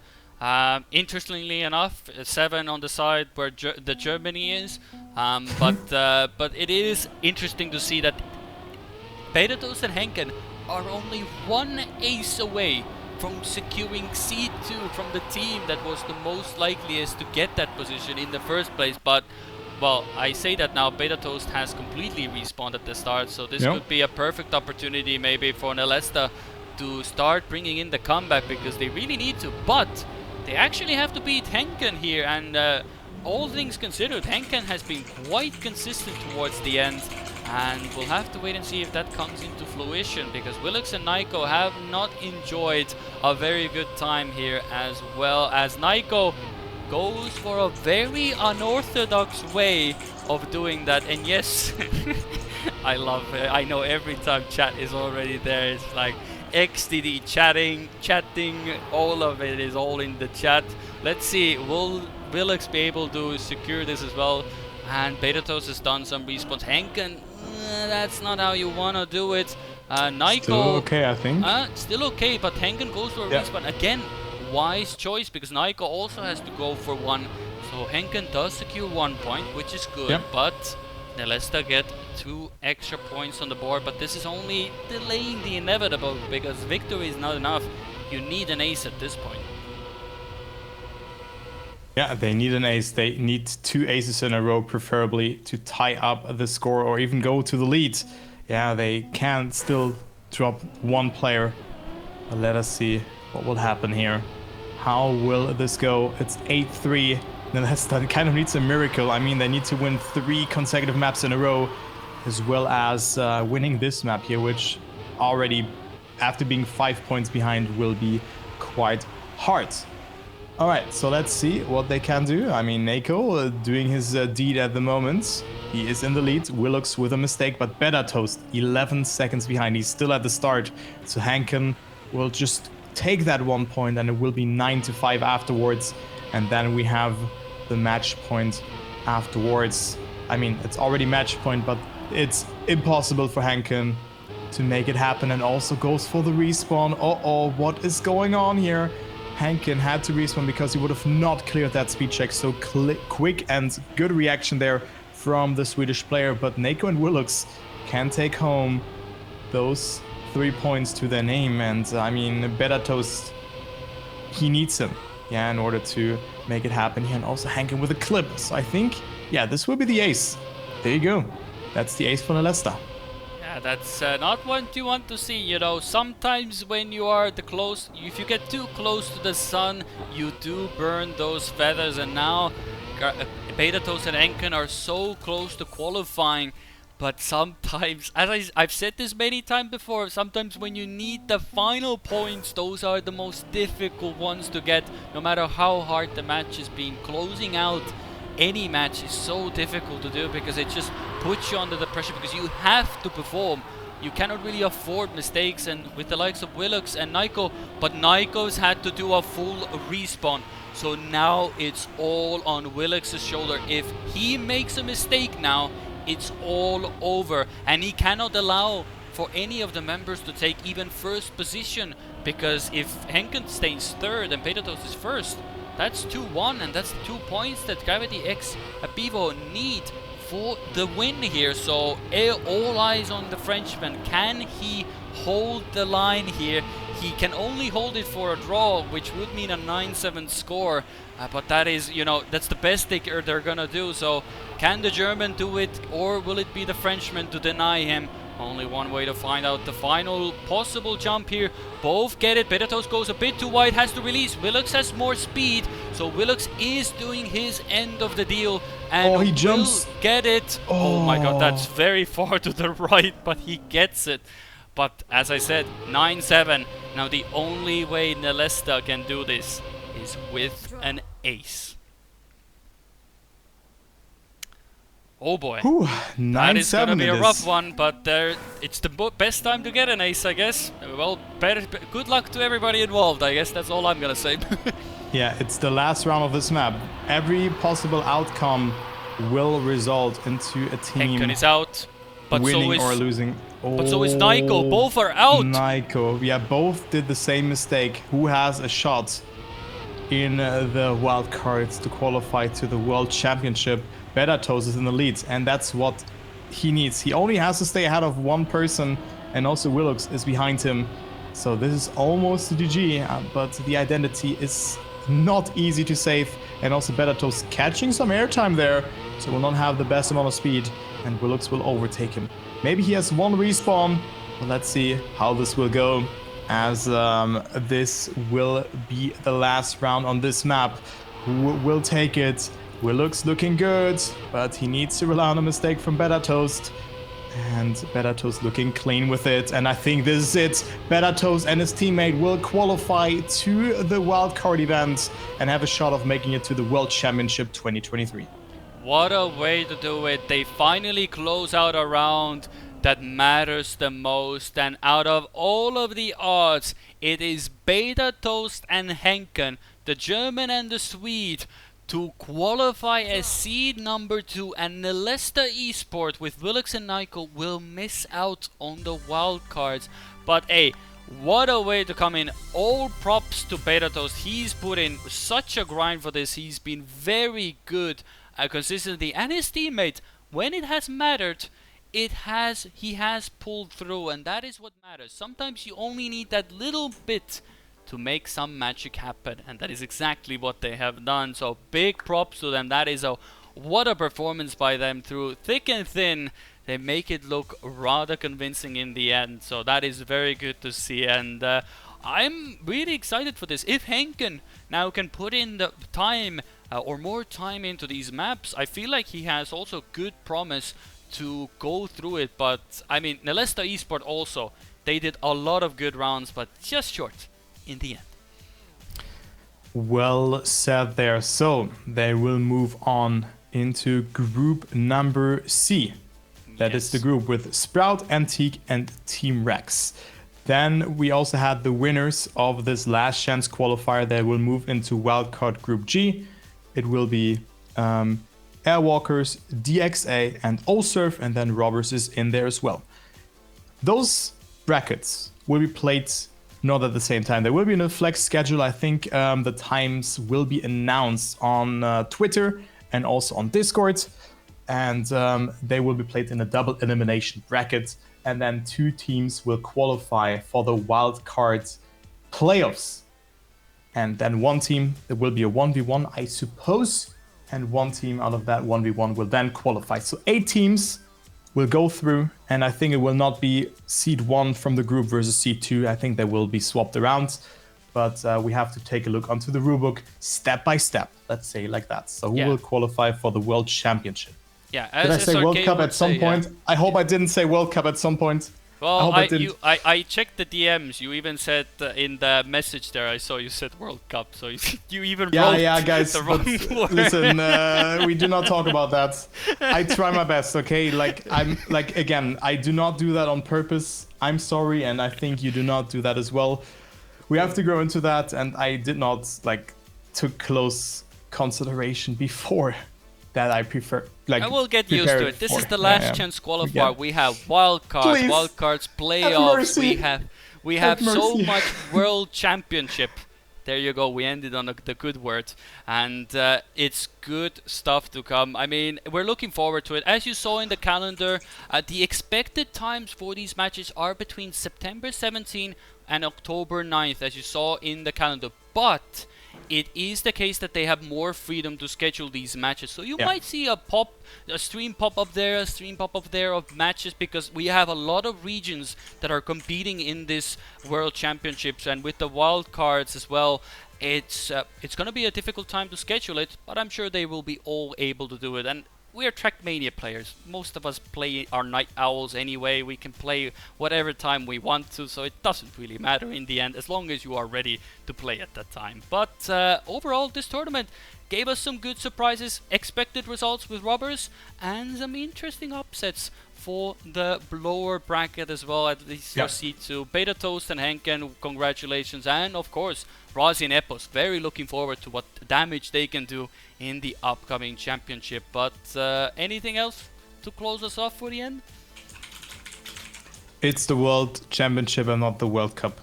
Speaker 1: Interestingly enough, 7 on the side where the Germany is, but it is interesting to see that Beta Toast and Henken are only one ace away from securing C2 from the team that was the most likeliest to get that position in the first place. But, well, I say that now, Beta Toast has completely respawned at the start, so this could be a perfect opportunity maybe for Nelesta to start bringing in the comeback, because they really need to. But they actually have to beat Henken here, and all things considered, Henken has been quite consistent towards the end, and we'll have to wait and see if that comes into fruition, because Willux and Niko have not enjoyed a very good time here, as well as Niko goes for a very unorthodox way of doing that. And yes, I love it. I know every time chat is already there, it's like XDD chatting, all of it is all in the chat. Let's see, will Willux be able to secure this as well? And Beta Toast has done some respawns. Henken, that's not how you want to do it. Niko,
Speaker 2: still okay, I think.
Speaker 1: Still okay, but Henken goes for a respawn. Again, wise choice, because Niko also has to go for one. So Henken does secure 1 point, which is good, but Nelesta get 2 extra points on the board. But this is only delaying the inevitable, because victory is not enough. You need an ace at this point.
Speaker 2: Yeah, they need an ace. They need 2 aces in a row, preferably, to tie up the score or even go to the lead. Yeah, they can still drop one player. But let us see what will happen here. How will this go? It's 8-3. Nelesta kind of needs a miracle. I mean, they need to win 3 consecutive maps in a row, as well as winning this map here, which already, after being 5 points behind, will be quite hard. All right, so let's see what they can do. I mean, Nako doing his deed at the moment. He is in the lead. Willux with a mistake, but Beta Toast 11 seconds behind. He's still at the start. So Henken will just take that 1 point, and it will be 9-5 afterwards. And then we have the match point afterwards. I mean, it's already match point, but it's impossible for Henken to make it happen, and also goes for the respawn. Uh-oh, what is going on here? Henken had to respawn because he would have not cleared that speed check. So quick and good reaction there from the Swedish player. But Nako and Willux can take home those 3 points to their name, and I mean, Better Toast, he needs him, yeah, in order to make it happen here. And also Hankin with a clip. So I think, yeah, this will be the ace. There you go. That's the ace for Nelesta.
Speaker 1: Yeah, that's not what you want to see, you know. Sometimes when you are if you get too close to the sun, you do burn those feathers, and now Beta Toast and Enken are so close to qualifying. But sometimes, as I've said this many times before, sometimes when you need the final points, those are the most difficult ones to get, no matter how hard the match has been. Closing out any match is so difficult to do because it just puts you under the pressure because you have to perform. You cannot really afford mistakes, and with the likes of Willux and Nico, but Nico's had to do a full respawn. So now it's all on Willux's shoulder. If he makes a mistake now, it's all over, and he cannot allow for any of the members to take even first position, because if Henken stays third and Petatos is first, that's 2-1, and that's 2 points that Gravity X PIWO need for the win here. So all eyes on the Frenchman. Can he hold the line here? He can only hold it for a draw, which would mean a 9-7 score. But that is, you know, that's the best they're gonna do. So can the German do it, or will it be the Frenchman to deny him? Only one way to find out. The final possible jump here. Both get it. Betatos goes a bit too wide, has to release. Willux has more speed, so Willux is doing his end of the deal, and
Speaker 2: he jumps.
Speaker 1: will get it. Oh my god, that's very far to the right, but he gets it. But as I said, 9-7. Now the only way Nelesta can do this is with an ace. Oh boy.
Speaker 2: Whew,
Speaker 1: that is going to
Speaker 2: 9-7
Speaker 1: be a
Speaker 2: it
Speaker 1: rough
Speaker 2: is.
Speaker 1: one, but it's the best time to get an ace, I guess. Well, good luck to everybody involved, I guess. That's all I'm going to say.
Speaker 2: Yeah, it's the last round of this map. Every possible outcome will result into a team
Speaker 1: Henken is out, but
Speaker 2: winning or losing.
Speaker 1: But so is Nico. Both are out.
Speaker 2: Nico, yeah, both did the same mistake. Who has a shot in the wild cards to qualify to the World Championship? Betatos is in the lead, and that's what he needs. He only has to stay ahead of one person, and also Willux is behind him. So this is almost a GG, but the identity is not easy to save, and also Betatos catching some airtime there, so will not have the best amount of speed, and Willux will overtake him. Maybe he has one respawn, but let's see how this will go, as this will be the last round on this map. Who will take it? Willux looking good, but he needs to rely on a mistake from Betatos. And Betatos looking clean with it. And I think this is it. Betatos and his teammate will qualify to the wildcard event and have a shot of making it to the World Championship 2023.
Speaker 1: What a way to do it. They finally close out a round that matters the most. And out of all of the odds, it is Betatos and Henken, the German and the Swede, to qualify as seed number 2, and Nelesta Esport with Willux and Nico will miss out on the wildcards. But hey, what a way to come in. All props to Betatos. He's put in such a grind for this. He's been very good consistently, and his teammate, when it has mattered, he has pulled through, and that is what matters. Sometimes you only need that little bit to make some magic happen, and that is exactly what they have done. So big props to them. That is what a performance by them. Through thick and thin, they make it look rather convincing in the end. So that is very good to see, and I'm really excited for this. If Henken now can put in the time or more time into these maps, I feel like he has also good promise to go through it. But I mean, Nelesta Esport also, they did a lot of good rounds, but just short in the end.
Speaker 2: Well said there. So they will move on into group number C. That is the group with Sprout, Antique, and Team Rex. Then we also had the winners of this last chance qualifier. They will move into wildcard group G. It will be Airwalkers, DXA, and Osurf, and then Robbers is in there as well. Those brackets will be played not at the same time. They will be in a flex schedule. I think the times will be announced on Twitter and also on Discord. and they will be played in a double elimination bracket, and then 2 teams will qualify for the wild card playoffs. And then 1 team, there will be a 1v1, I suppose, and 1 team out of that 1v1 will then qualify. So 8 teams will go through, and I think it will not be seed 1 from the group versus seed 2. I think they will be swapped around, but we have to take a look onto the rulebook step by step, let's say like that. So who will qualify for the World Championship?
Speaker 1: Yeah,
Speaker 2: did I say World Cup at some point? Yeah. I hope I didn't say World Cup at some point.
Speaker 1: Well, I checked the DMs. You even said in the message there, I saw you said World Cup. So you even wrote
Speaker 2: guys,
Speaker 1: the wrong word.
Speaker 2: Listen, we do not talk about that. I try my best, okay? Again, I do not do that on purpose. I'm sorry, and I think you do not do that as well. We have to grow into that, and I did not took close consideration before that. I prefer
Speaker 1: I will get used to it. This is the last chance qualifier. Yeah. We have wild cards, playoffs. We have so much World Championship. There you go. We ended on the good words, and it's good stuff to come. I mean, we're looking forward to it. As you saw in the calendar, the expected times for these matches are between September 17 and October 9th, as you saw in the calendar. But it is the case that they have more freedom to schedule these matches. So you might see a stream pop up there, a stream pop up there of matches, because we have a lot of regions that are competing in this World Championships, and with the wild cards as well. It's going to be a difficult time to schedule it, but I'm sure they will be all able to do it. And we are Trackmania players. Most of us play our night owls anyway. We can play whatever time we want to, so it doesn't really matter in the end, as long as you are ready to play at that time. But overall, this tournament gave us some good surprises, expected results with rubbers, and some interesting upsets for the lower bracket as well, at least for C2. Beta Toast and Henken, congratulations, and of course Razi and Epos, very looking forward to what damage they can do in the upcoming championship. But anything else to close us off for the end?
Speaker 2: It's the World Championship and not the World Cup.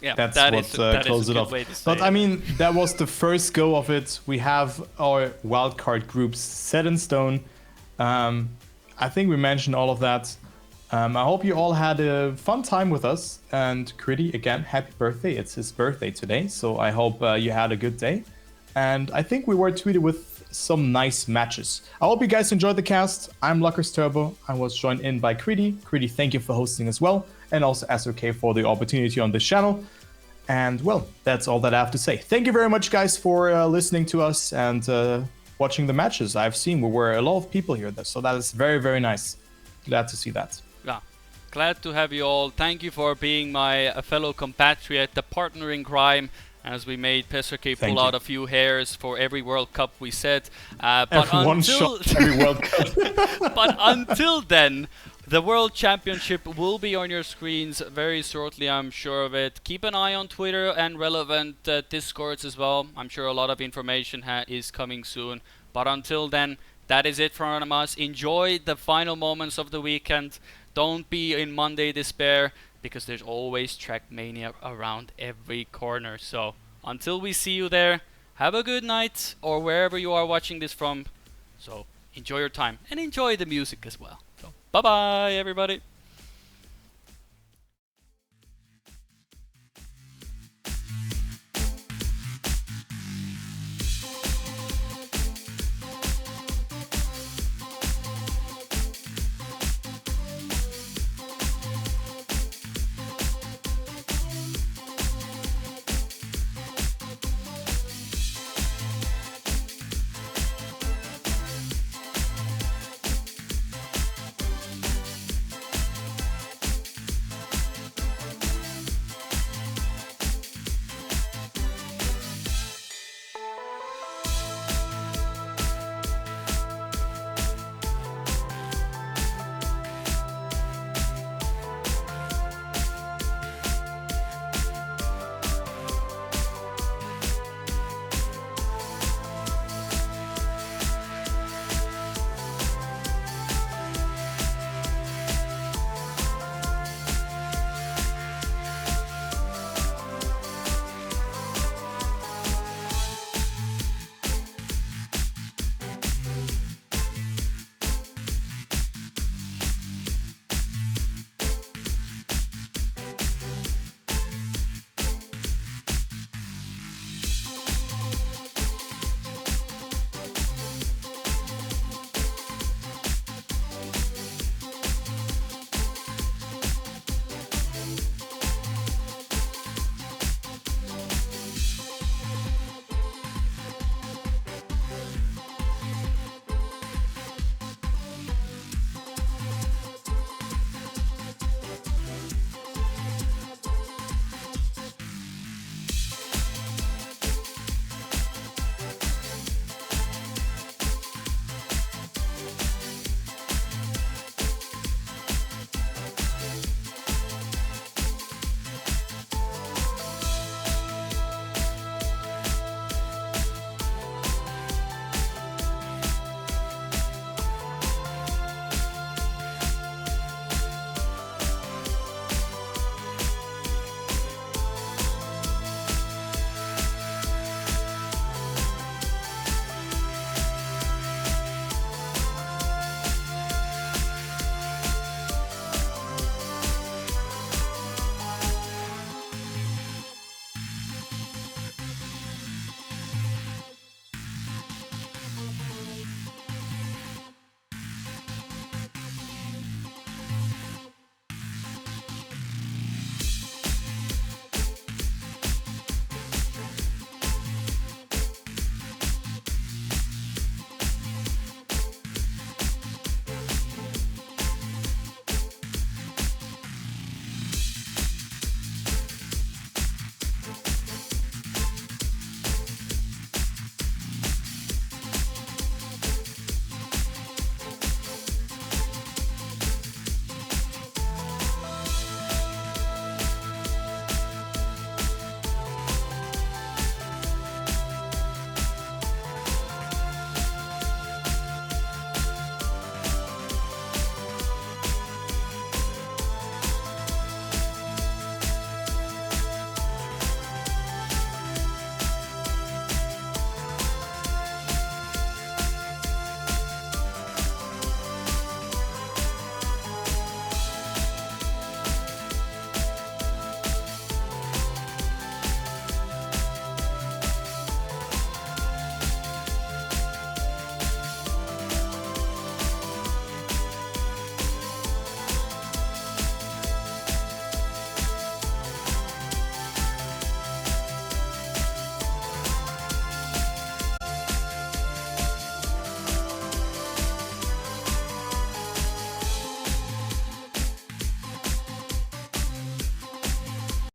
Speaker 1: Yeah,
Speaker 2: that's what closes it off. But I mean, that was the first go of it. We have our wildcard groups set in stone. I think we mentioned all of that. I hope you all had a fun time with us. And Critty, again, happy birthday. It's his birthday today, so I hope you had a good day. And I think we were tweeted with some nice matches. I hope you guys enjoyed the cast. I'm Luckers Turbo. I was joined in by Critty. Critty, thank you for hosting as well. And also SOK for the opportunity on this channel. And well, that's all that I have to say. Thank you very much, guys, for listening to us and watching the matches. I've seen we were a lot of people here, so that is very, very nice. Glad to see that.
Speaker 1: Yeah, glad to have you all. Thank you for being my fellow compatriot, the partner in crime, as we made Pesarke pull out a few hairs for every World Cup we said.
Speaker 2: But one shot every World Cup.
Speaker 1: But until then, the World Championship will be on your screens very shortly, I'm sure of it. Keep an eye on Twitter and relevant Discords as well. I'm sure a lot of information is coming soon. But until then, that is it from us. Enjoy the final moments of the weekend. Don't be in Monday despair, because there's always Trackmania around every corner. So until we see you there, have a good night, or wherever you are watching this from. So enjoy your time and enjoy the music as well. So bye bye everybody.